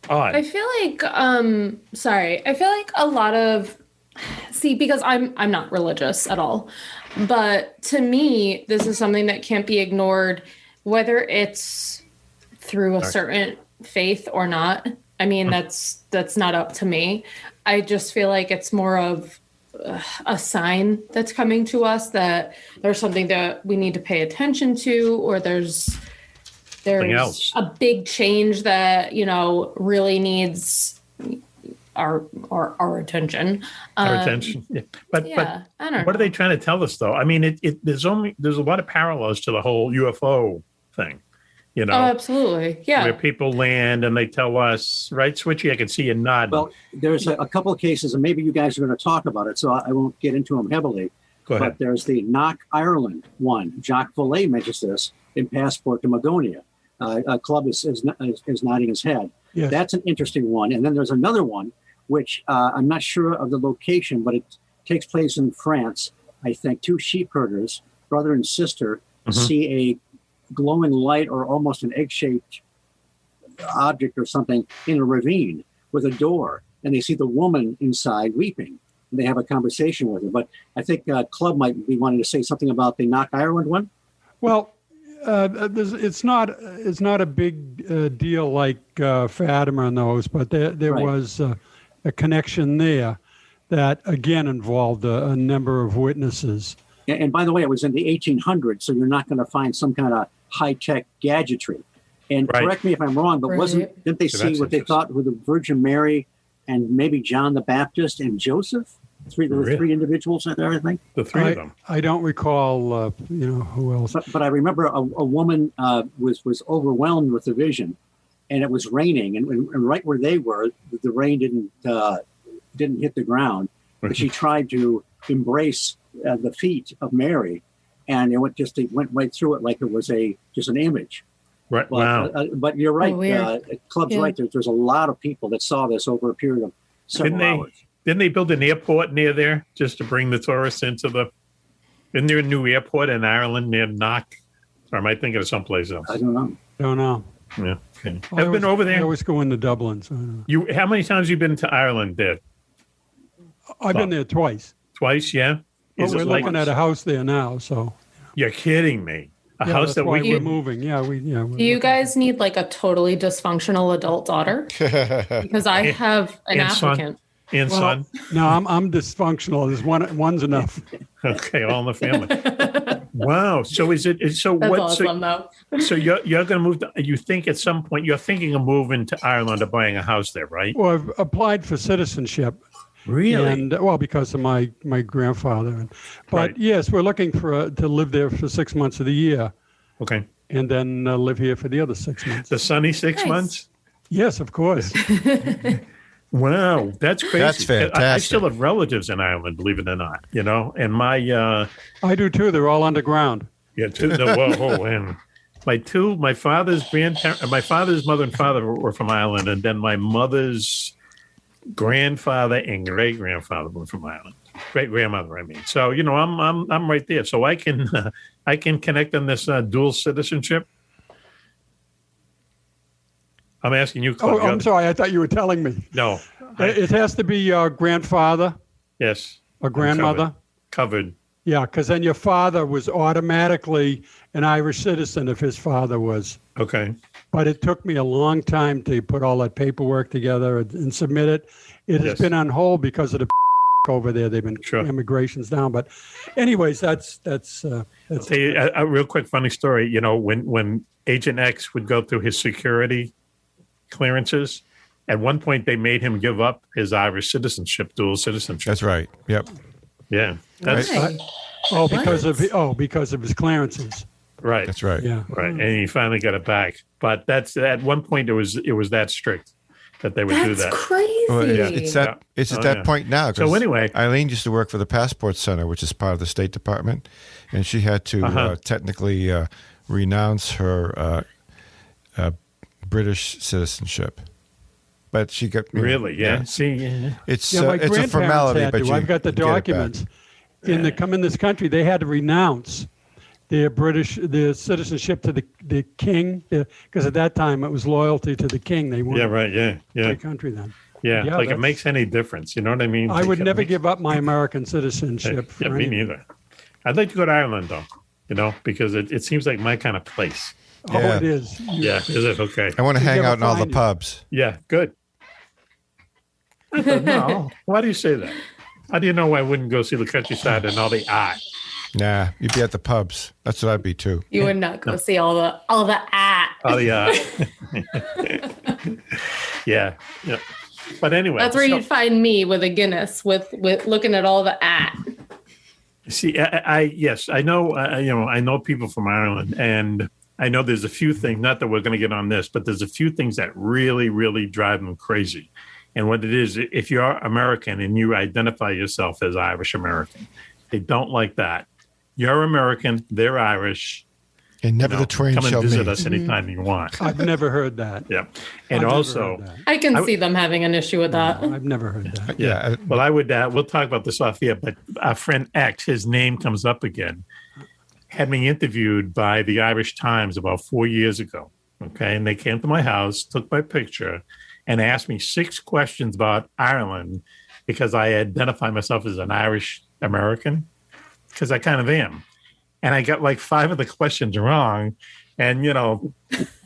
Odd. I feel like I feel like a lot of because I'm not religious at all, but to me this is something that can't be ignored, whether it's through a certain faith or not. I mean, that's not up to me. I just feel like it's more of a sign that's coming to us that there's something that we need to pay attention to, or there's a big change that really needs our attention. Our attention. Yeah. But I don't know. What are they trying to tell us though? I mean, there's a lot of parallels to the whole UFO thing. Oh, absolutely. Yeah. Where people land and they tell us, right, Switchy? I can see you nod. Well, there's a couple of cases, and maybe you guys are going to talk about it, so I won't get into them heavily. Go ahead. But there's the Knock, Ireland one. Jacques Vallée mentions this in Passport to Magonia. Clubb is nodding his head. Yes. That's an interesting one. And then there's another one, which I'm not sure of the location, but it takes place in France. I think 2 sheep herders, brother and sister, see a glowing light or almost an egg-shaped object or something in a ravine with a door, and they see the woman inside weeping, and they have a conversation with her. But I think Clubb might be wanting to say something about the Knock, Ireland one. Well, it's not a big deal like Fatima and those, but there Right. was a connection there that, again, involved a number of witnesses. And by the way, it was in the 1800s, so you're not going to find some kind of high-tech gadgetry. And correct me if I'm wrong, but didn't they see what they thought with the Virgin Mary and maybe John the Baptist and Joseph? There were three individuals there, I think. The three of them. I don't recall, who else. But I remember a woman was overwhelmed with the vision, and it was raining, and right where they were, the rain didn't hit the ground. But she tried to embrace the feet of Mary, and it went right through it like it was just an image. Right. But, Wow. But you're right. Club's right. There's a lot of people that saw this over a period of several hours. Didn't they build an airport near there just to bring the tourists into the? Isn't there a new airport in Ireland near Knock? Or am I thinking of someplace else? I don't know. Yeah. Okay. I've been over there. I always go into Dublin. So I don't know. How many times have you been to Ireland, Dad? I've been there twice. Twice, yeah. But we're looking at a house there now. So you're kidding me. A house that we're moving. Do you guys need like a totally dysfunctional adult daughter? Because I have an applicant. Son? No, I'm dysfunctional. There's one's enough. Okay, all in the family. Wow. So is it? So That's what? awesome, though. So you're going to move. You think at some point you're thinking of moving to Ireland or buying a house there, right? Well, I've applied for citizenship. Really? And because of my grandfather. But yes, we're looking to live there for 6 months of the year. Okay. And then live here for the other 6 months. The sunny 6 months? Yes, of course. Wow, that's crazy. That's fantastic. I still have relatives in Ireland, believe it or not. And my I do too. They're all underground. Yeah, and my father's mother and father were from Ireland, and then my mother's grandfather and great grandfather were from Ireland. Great grandmother, I mean. So I'm right there. So I can connect on this dual citizenship. I'm asking you, Clubb. Oh, I'm sorry. I thought you were telling me. No. It has to be your grandfather. Yes. Or grandmother. Covered. Yeah, because then your father was automatically an Irish citizen if his father was. Okay. But it took me a long time to put all that paperwork together and submit it. It has been on hold because of the over there. They've been immigration's down. But anyways, that's I'll tell you a real quick funny story. When Agent X would go through his security clearances, at one point they made him give up his Irish citizenship, dual citizenship. That's right. Yep. Yeah. That's because of his clearances. Right. That's right. Yeah. Right. And he finally got it back. But that's at one point it was that strict that they would do that. That's crazy. Well, it's at that point now. So anyway, Eileen used to work for the Passport Center, which is part of the State Department, and she had to technically renounce her British citizenship. But she got It's a formality, but I've got the documents. Come in this country, they had to renounce their citizenship to the king, because at that time it was loyalty to the king. They weren't the country then. Yeah, like it makes any difference. You know what I mean? I would never give up my American citizenship. Yeah, me neither. I'd like to go to Ireland though, because it seems like my kind of place. Oh, it is. Yeah, is it? Okay. I want to hang out in all the pubs. Yeah, good. No. Why do you say that? How do you know I wouldn't go see the countryside and all the art? Nah, you'd be at the pubs. That's what I'd be too. You would not go see all the art. All the art. Yeah. But anyway, that's where you'd find me with a Guinness, with looking at all the art. See, I know. I know people from Ireland, and I know there's a few things. Not that we're going to get on this, but there's a few things that really, really drive them crazy. And what it is, if you're American and you identify yourself as Irish American, they don't like that. You're American, they're Irish. And never the train come shall and visit meet. us anytime you want. I've never heard that. Yeah. And also, I can see them having an issue with that. No, I've never heard that. Yeah. Well, I would, we'll talk about this off here, but our friend X, his name comes up again, had me interviewed by the Irish Times about 4 years ago. Okay. And they came to my house, took my picture, and asked me 6 questions about Ireland because I identify myself as an Irish American, because I kind of am. And I got like 5 of the questions wrong. And,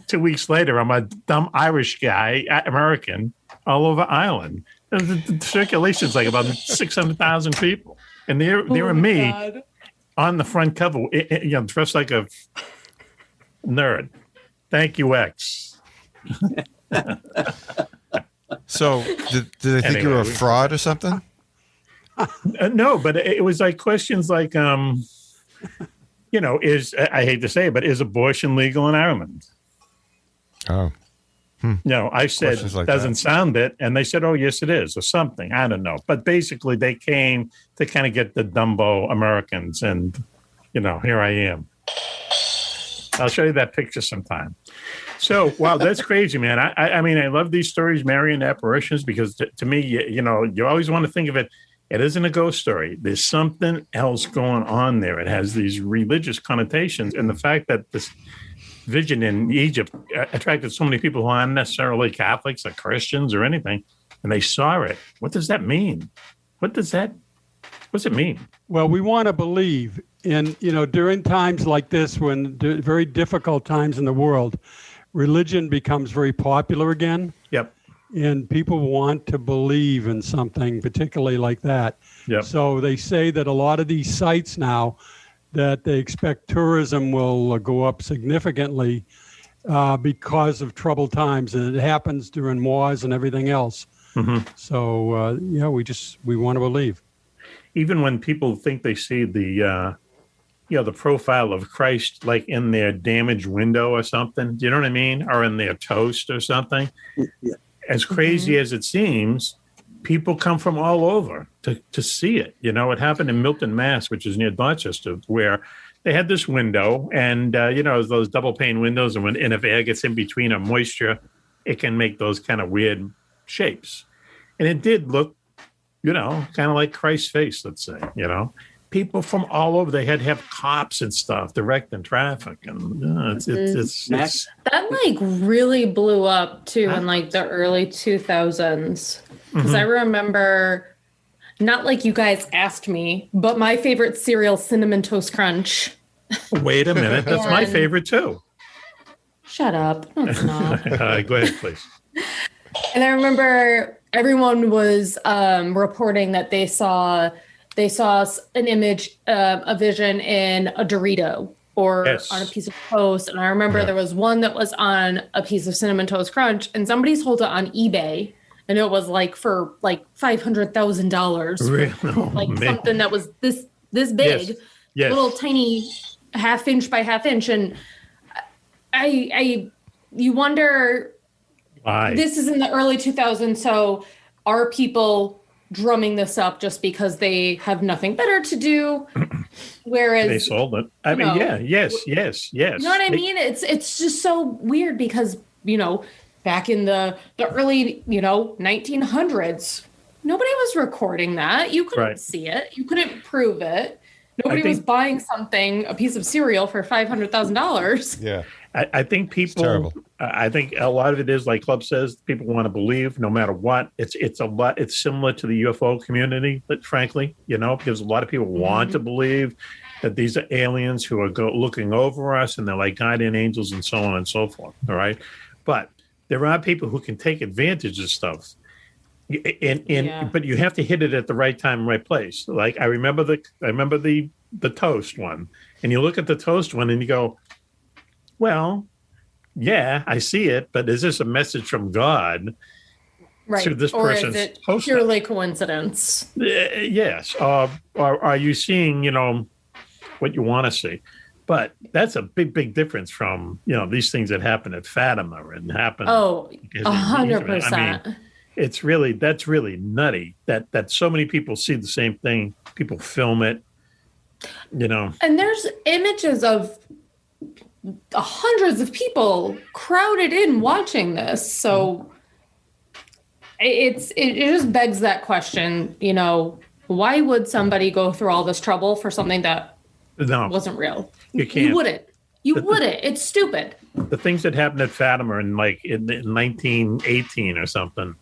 2 weeks later, I'm a dumb Irish guy, American, all over Ireland. The circulation's like about 600,000 people. And there were me God. On the front cover, dressed like a nerd. Thank you, X. So, did they think you were a fraud or something? No, but it was like questions like, I hate to say it, but is abortion legal in Ireland? Oh. No, I said, like doesn't sound it. And they said, oh, yes, it is, or something. I don't know. But basically, they came to kind of get the Dumbo Americans. And, here I am. I'll show you that picture sometime. So, wow, that's crazy, man. I mean, I love these stories, Marian Apparitions, because to me, you always want to think of it. It isn't a ghost story. There's something else going on there. It has these religious connotations. And the fact that this vision in Egypt attracted so many people who aren't necessarily Catholics or Christians or anything, and they saw it. What does that mean? What's it mean? Well, we want to believe in, during times like this, when very difficult times in the world, religion becomes very popular again. Yep. And people want to believe in something, particularly like that. Yep. So they say that a lot of these sites now, that they expect tourism will go up significantly because of troubled times. And it happens during wars and everything else. Mm-hmm. So, we want to believe. Even when people think they see the profile of Christ, like in their damaged window or something, do you know what I mean? Or in their toast or something. Yeah. As crazy as it seems, people come from all over to see it. It happened in Milton, Mass., which is near Dorchester, where they had this window and, those double pane windows. And if air gets in between or moisture, it can make those kind of weird shapes. And it did look, kind of like Christ's face, let's say, People from all over, they had to have cops and stuff directing traffic. And it's that really blew up too in the early 2000s. Because I remember, not like you guys asked me, but my favorite cereal, Cinnamon Toast Crunch. Wait a minute. That's my favorite too. Shut up. No, it's not. Go ahead, please. And I remember everyone was reporting that they saw an image, a vision in a Dorito or on a piece of toast. And I remember there was one that was on a piece of Cinnamon Toast Crunch, and somebody sold it on eBay. And it was for $500,000. Really? Something that was this big, little tiny half inch by half inch. And you wonder, why? This is in the early 2000s. So are people drumming this up just because they have nothing better to do? Whereas they sold it. I mean, yes. You know what I mean? It's just so weird because, back in the early, 1900s, nobody was recording that. You couldn't see it. You couldn't prove it. Nobody was buying something, a piece of cereal for $500,000. Yeah. I think people, I think a lot of it is, like Clubb says, people want to believe no matter what. It's similar to the UFO community, but frankly, because a lot of people want to believe that these are aliens who are looking over us and they're like guardian angels and so on and so forth. All right. But there are people who can take advantage of stuff. But you have to hit it at the right time, right place. Like I remember the toast one, and you look at the toast one and you go, well, yeah, I see it, but is this a message from God to this person's is it post? Purely coincidence? Yes. Or are you seeing, what you want to see? But that's a big, big difference from, these things that happen at Fatima and happen. Oh, 100%. I mean, that's really nutty that so many people see the same thing. People film it, And there's images of hundreds of people crowded in watching this. So it just begs that question, why would somebody go through all this trouble for something that wasn't real? You can't. You wouldn't. It's stupid. The things that happened at Fatima in 1918 or something,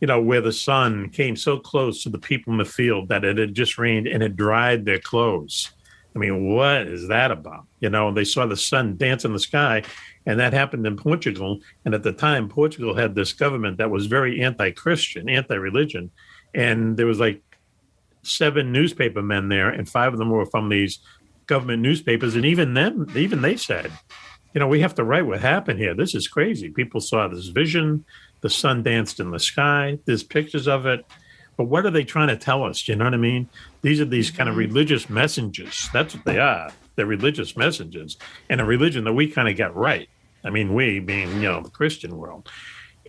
where the sun came so close to the people in the field that it had just rained and it dried their clothes. I mean, what is that about? You know, they saw the sun dance in the sky, and that happened in Portugal. And at the time, Portugal had this government that was very anti-Christian, anti-religion. And there was like 7 newspaper men there, and 5 of them were from these government newspapers. And even they said, you know, we have to write what happened here. This is crazy. People saw this vision. The sun danced in the sky. There's pictures of it. But what are they trying to tell us? You know what I mean? These are these kind of religious messengers. That's what they are. They're religious messengers, and a religion that we kind of got right. I mean, we being, you know, the Christian world.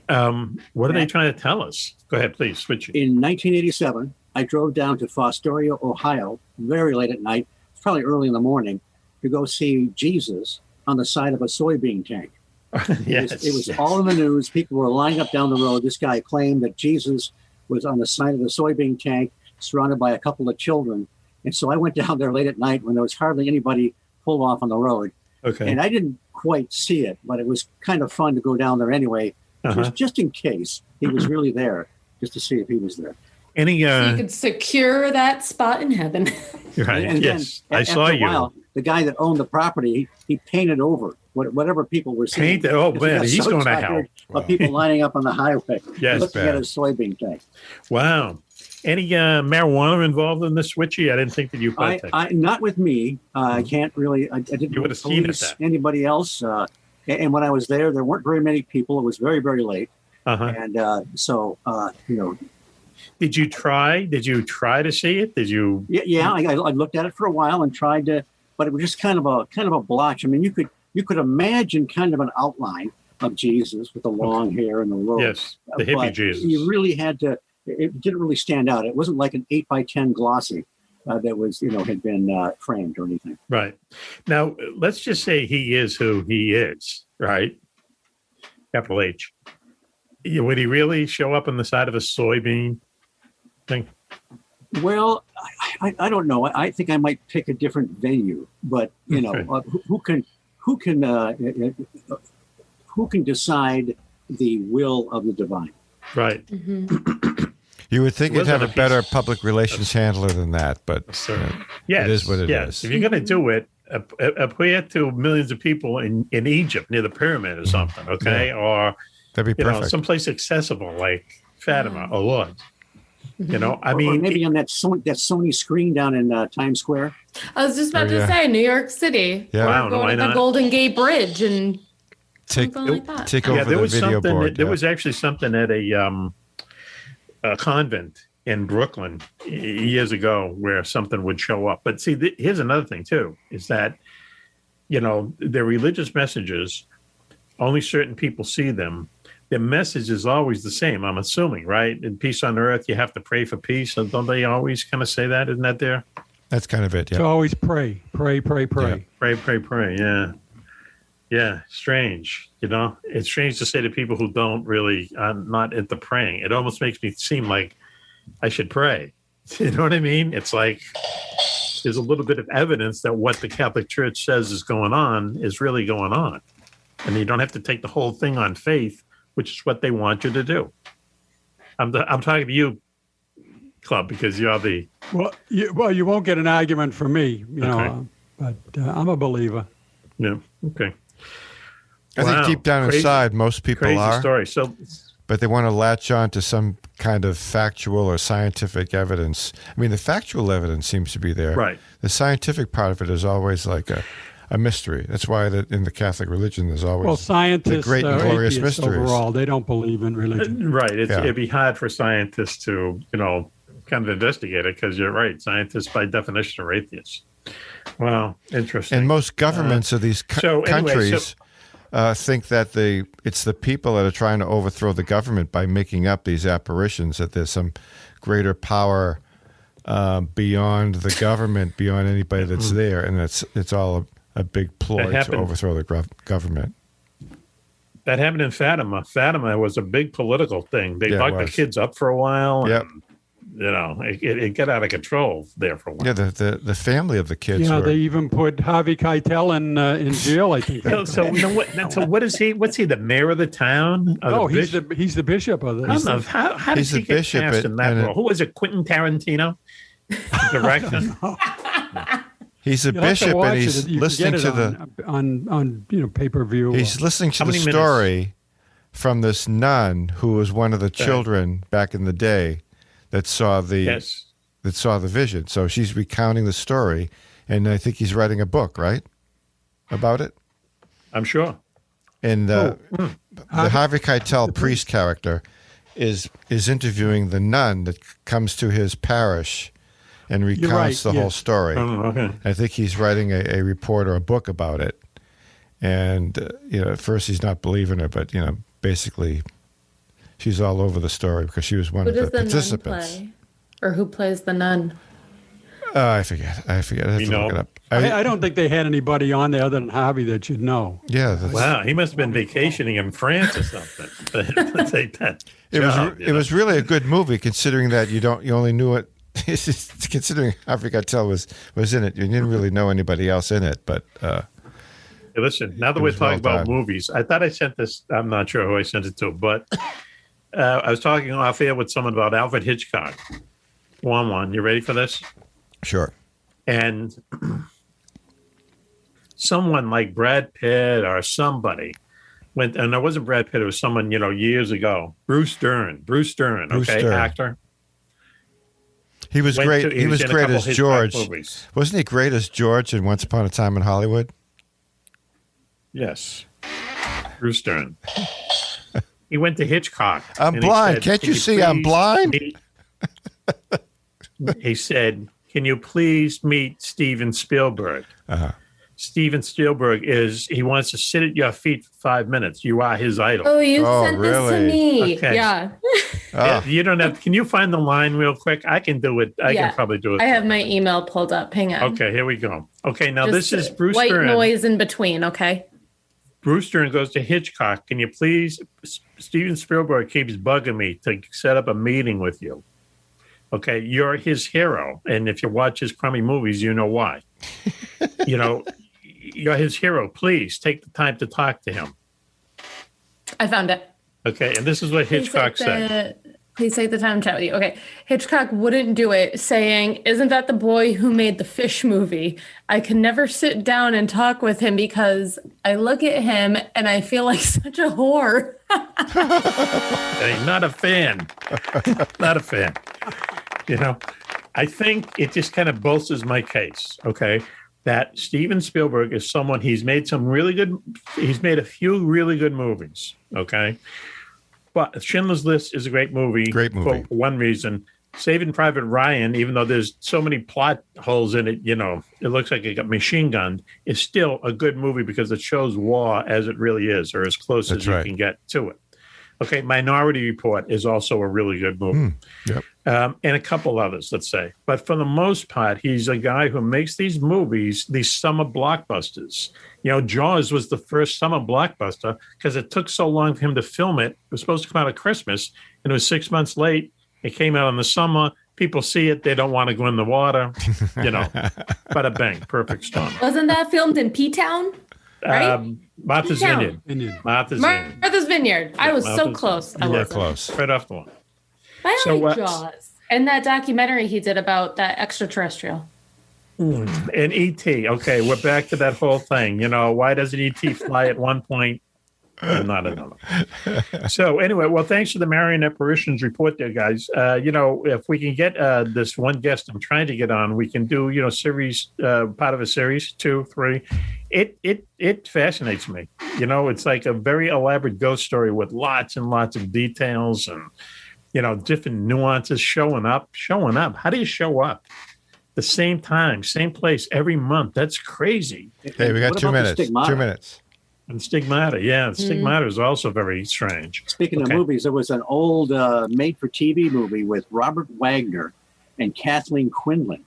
What are they trying to tell us? Go ahead, please, switch it. In 1987, I drove down to Fostoria, Ohio, very late at night, probably early in the morning, to go see Jesus on the side of a soybean tank. It was all in the news. People were lining up down the road. This guy claimed that Jesus was on the side of the soybean tank, surrounded by a couple of children. And so I went down there late at night when there was hardly anybody pulled off on the road. Okay. And I didn't quite see it, but it was kind of fun to go down there anyway, just in case he was really there, just to see if he was there. So you could secure that spot in heaven. Right. And yes, then, I saw you. While, the guy that owned the property, he painted over whatever people were seeing. Painted? Oh, man, he's going to hell. Of people lining up on the highway, yes, looking at his soybean tank. Wow. Any marijuana involved in this, Switchy? I didn't think that you partaked. Not with me. I can't really. I didn't you would have seen it, anybody else. And when I was there weren't very many people. It was very, very late. And so, you know. Did you try? Did you try to see it? Did you? Yeah. I looked at it for a while and tried to, but it was just kind of a blotch. I mean, you could imagine kind of an outline of Jesus with the long hair and the robe. Yes, the hippie Jesus. You really had to. It didn't really stand out. It wasn't like an 8x10 glossy that was, you know, had been framed or anything. Right. Now, let's just say he is who he is, right? Capital H. Would he really show up on the side of a soybean thing? Well, I don't know. I think I might pick a different venue, but you know, who can decide the will of the divine? Right. Mm-hmm. You would think you'd have a better public relations handler than that, but yes, it is what it is. If you're going to do it, appear to millions of people in Egypt near the pyramid or something, okay? Yeah. Or that'd be perfect. Someplace accessible like Fatima or Lourdes. You know, I mean, or maybe on that Sony screen down in Times Square. I was just about to say New York City. Yeah. Wow, going to the Golden Gate Bridge and something like that. Take over there the was video something. board. There was actually something at a convent in Brooklyn years ago where something would show up. But see, here's another thing too: is that you know the religious messages, only certain people see them. Their message is always the same, I'm assuming, right? In peace on earth, you have to pray for peace. So don't they always kind of say that? Isn't that there? That's kind of it, yeah. To always pray. Yeah. Pray, yeah. Yeah, strange. You know, it's strange to say to people who don't really, not into praying. It almost makes me seem like I should pray. You know what I mean? It's like there's a little bit of evidence that what the Catholic Church says is going on is really going on. And you don't have to take the whole thing on faith, which is what they want you to do. I'm talking to you, Clubb, because you're the... Well, you won't get an argument from me, you know, but I'm a believer. Yeah, okay. I think deep down inside, most people are. Story. So, but they want to latch on to some kind of factual or scientific evidence. I mean, the factual evidence seems to be there. Right. The scientific part of it is always like a mystery. That's why in the Catholic religion there's always scientists the great and glorious mysteries. Overall, they don't believe in religion. Right. It'd be hard for scientists to, you know, kind of investigate it because you're right. Scientists, by definition, are atheists. Wow, interesting. And most governments of these countries think that it's the people that are trying to overthrow the government by making up these apparitions, that there's some greater power beyond the government, beyond anybody that's there, and it's all a big ploy to overthrow the government. That happened in Fatima. Fatima was a big political thing. They locked the kids up for a while. Yep. And, you know, it got out of control there for a while. Yeah, the family of the kids. Yeah, they even put Harvey Keitel in jail, I think. So you know what? So what is he? What's he? The mayor of the town? He's the bishop of this. How does he get cast in that role? Who was it? Quentin Tarantino, director. He's a bishop, and he's listening to on pay-per-view. He's listening to the story from this nun who was one of the children back in the day that saw the vision. So she's recounting the story, and I think he's writing a book, right, about it. I'm sure. And the Harvey Keitel priest character is interviewing the nun that comes to his parish and recounts the whole story. Oh, okay. I think he's writing a report or a book about it. And, at first he's not believing her, but, basically she's all over the story because she was one of the participants. Nun play? Or who plays the nun? I forget. I have to look it up. I don't think they had anybody on there other than Harvey that you'd know. Yeah. Wow, he must have been vacationing in France or something. To take that it was really a good movie considering that you only knew it. Considering Harvey Keitel was in it, you didn't really know anybody else in it. But hey, listen, now that we're talking about movies, I thought I sent this. I'm not sure who I sent it to, but I was talking off air with someone about Alfred Hitchcock. One, you ready for this? Sure. And someone like Brad Pitt or somebody went, and it wasn't Brad Pitt, it was someone, years ago. Bruce Dern, actor. He was great. He was great as George. Wasn't he great as George in Once Upon a Time in Hollywood? Yes. Bruce Dern. He went to Hitchcock. I'm blind. Can't you see I'm blind? He said, "Can you please meet Steven Spielberg?" Uh-huh. Steven Spielberg he wants to sit at your feet for 5 minutes. You are his idol. Oh, you sent this to me. Okay. Yeah. You don't have, can you find the line real quick? I can do it. I can probably do it. I have my email pulled up. Hang on. Okay, here we go. Okay, now this is Bruce white Dern. White noise in between, okay? Bruce Dern goes to Hitchcock. Can you please, Steven Spielberg keeps bugging me to set up a meeting with you. Okay, you're his hero. And if you watch his crummy movies, you know why. You're his hero. Please take the time to talk to him. I found it. Okay, and this is what Hitchcock said. Please take the time to chat with you. Okay, Hitchcock wouldn't do it, saying, "Isn't that the boy who made the Fish movie? I can never sit down and talk with him because I look at him and I feel like such a whore." Hey, not a fan. Not a fan. I think it just kind of bolsters my case, okay, that Steven Spielberg is someone, he's made a few really good movies, okay? But Schindler's List is a great movie. Great movie. For one reason. Saving Private Ryan, even though there's so many plot holes in it, it looks like it got machine gunned, is still a good movie because it shows war as it really is, or as close as you can get to it. Okay, Minority Report is also a really good movie. Yep. And a couple others, let's say. But for the most part, he's a guy who makes these movies, these summer blockbusters. Jaws was the first summer blockbuster because it took so long for him to film it. It was supposed to come out at Christmas, and it was 6 months late. It came out in the summer. People see it. They don't want to go in the water. Bada bang, perfect storm. Wasn't that filmed in P-Town? Right? Martha's Vineyard. Martha's Vineyard. I was so close. Close. Right off the line. I like Jaws. And that documentary he did about that extraterrestrial. And E.T. Okay, we're back to that whole thing. Why doesn't E.T. fly at one point? Not another. So anyway, well, thanks for the Marian Apparitions report there, guys. If we can get this one guest I'm trying to get on, we can do, series, part of a series, 2, 3. It fascinates me. It's like a very elaborate ghost story with lots and lots of details and, different nuances showing up. How do you show up? The same time, same place every month. That's crazy. Hey, we got 2 minutes. 2 minutes. And Stigmata, yeah. Stigmata is also very strange. Speaking of movies, there was an old made-for-TV movie with Robert Wagner and Kathleen Quinlan.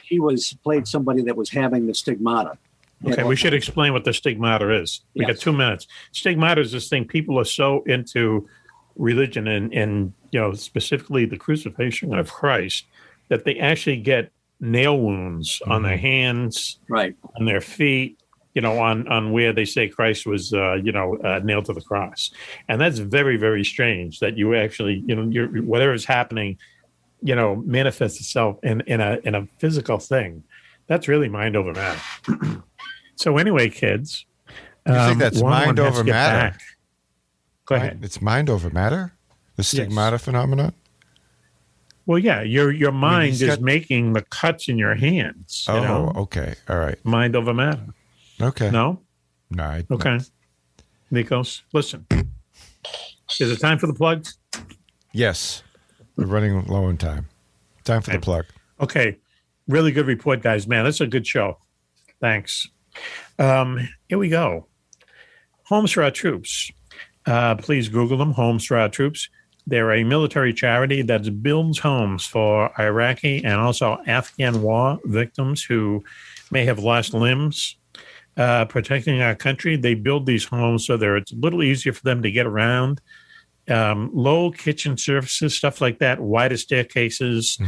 She played somebody that was having the stigmata. Okay, we should explain what the stigmata is. We got 2 minutes. Stigmata is this thing. People are so into religion and specifically the crucifixion of Christ that they actually get nail wounds on their hands, right, on their feet, on where they say Christ was, nailed to the cross. And that's very, very strange that you actually, whatever is happening, manifests itself in a physical thing That's really mind over matter. So anyway, kids. You think that's mind over matter? Back. Go ahead. It's mind over matter? The stigmata phenomenon? Well, yeah, your mind is making the cuts in your hands. You know? Okay. All right. Mind over matter. Okay. No? No. Okay. Nikos, listen. Is it time for the plugs? Yes. We're running low on time. Time for the plug. Okay. Really good report, guys. Man, that's a good show. Thanks. Here we go. Homes for Our Troops. Please Google them, Homes for Our Troops. They're a military charity that builds homes for Iraqi and also Afghan war victims who may have lost limbs. Protecting our country, they build these homes so it's a little easier for them to get around. Low kitchen surfaces, stuff like that, wider staircases,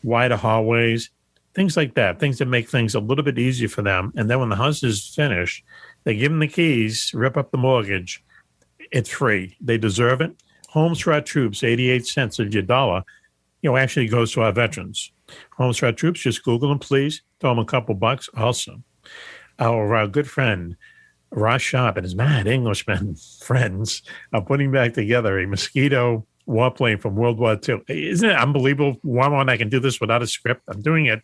wider hallways, things like that, things that make things a little bit easier for them. And then when the house is finished, they give them the keys, rip up the mortgage. It's free. They deserve it. Homes for Our Troops, 88 cents of your dollar, actually goes to our veterans. Homes for Our Troops, just Google them, please. Throw them a couple bucks. Also, our good friend, Ross Sharp and his mad Englishman friends are putting back together a mosquito warplane from World War II. Isn't it unbelievable? One, I can do this without a script. I'm doing it.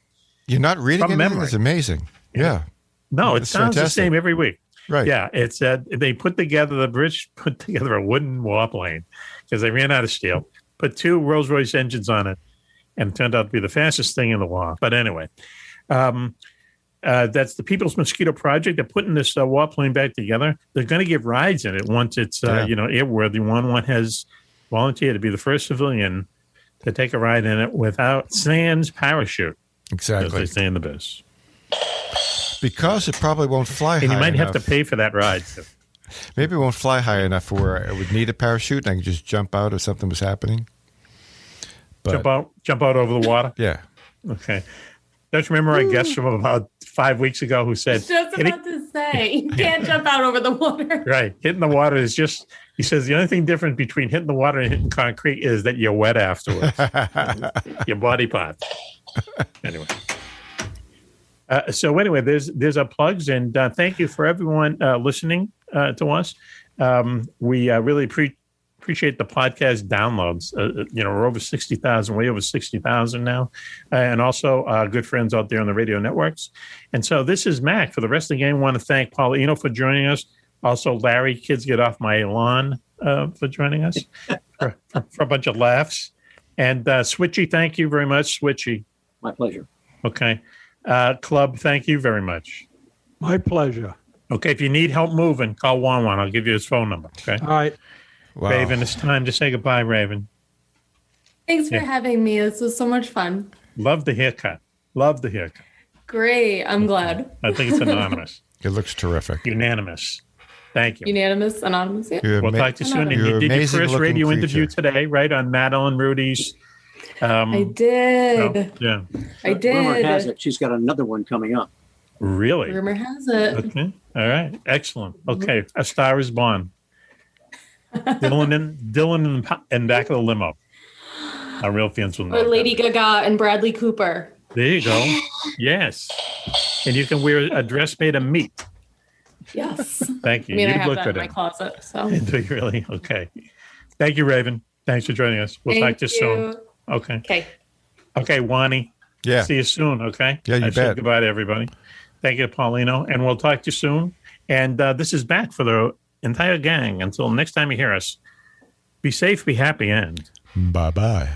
You're not reading from anything? memory. It's amazing. Yeah. No, it sounds fantastic. The same every week. Right. Yeah, it said the British put together a wooden warplane because they ran out of steel, put 2 Rolls-Royce engines on it, and it turned out to be the fastest thing in the war. But anyway, that's the People's Mosquito Project. They're putting this warplane back together. They're going to give rides in it once it's, airworthy. One has volunteered to be the first civilian to take a ride in it without sans parachute. Exactly. As they say in the biz. Because it probably won't fly high enough. And you might have to pay for that ride. Too. Maybe it won't fly high enough for where it would need a parachute and I could just jump out if something was happening. But, jump out over the water? Yeah. Okay. Don't you remember our guest from about 5 weeks ago who said... Just about to say, you can't jump out over the water. Right. Hitting the water is just... He says the only thing different between hitting the water and hitting concrete is that you're wet afterwards. Your body parts. Anyway. So anyway, there's our plugs, and thank you for everyone listening to us. We really appreciate the podcast downloads. We're over 60,000, way over 60,000 now, and also good friends out there on the radio networks. And so this is Mac. For the rest of the game, I want to thank Paulino for joining us. Also, Larry, kids get off my lawn for joining us for a bunch of laughs. And Switchy, thank you very much, Switchy. My pleasure. Okay. Clubb, thank you very much. My pleasure. Okay, if you need help moving, call Juan. I'll give you his phone number. Okay. All right. Wow. Raven, it's time to say goodbye, Raven. Thanks for having me. This was so much fun. Love the haircut. Love the haircut. Great. I'm glad. I think it's anonymous. It looks terrific. Unanimous. Thank you. Unanimous, anonymous. Yeah. We'll talk to you soon. And you did your first radio interview today, right, on Madeline Rudy's. I did. Yeah. I did. Rumor has it she's got another one coming up. Really? Rumor has it. Okay. All right. Excellent. Okay. A Star is Born. Dylan in back of the limo. Our real fans will know. Or Lady Gaga and Bradley Cooper. There you go. Yes. And you can wear a dress made of meat. Yes. Thank you. I mean, you I have look that good in my closet. So. Do you really? Okay. Thank you, Raven. Thanks for joining us. We'll talk to you soon. Okay. Okay. Okay, Wani. Yeah. See you soon, okay? Yeah, you bet. Say goodbye to everybody. Thank you, Paulino. And we'll talk to you soon. And this is back for the entire gang. Until next time you hear us, be safe, be happy, and... Bye-bye.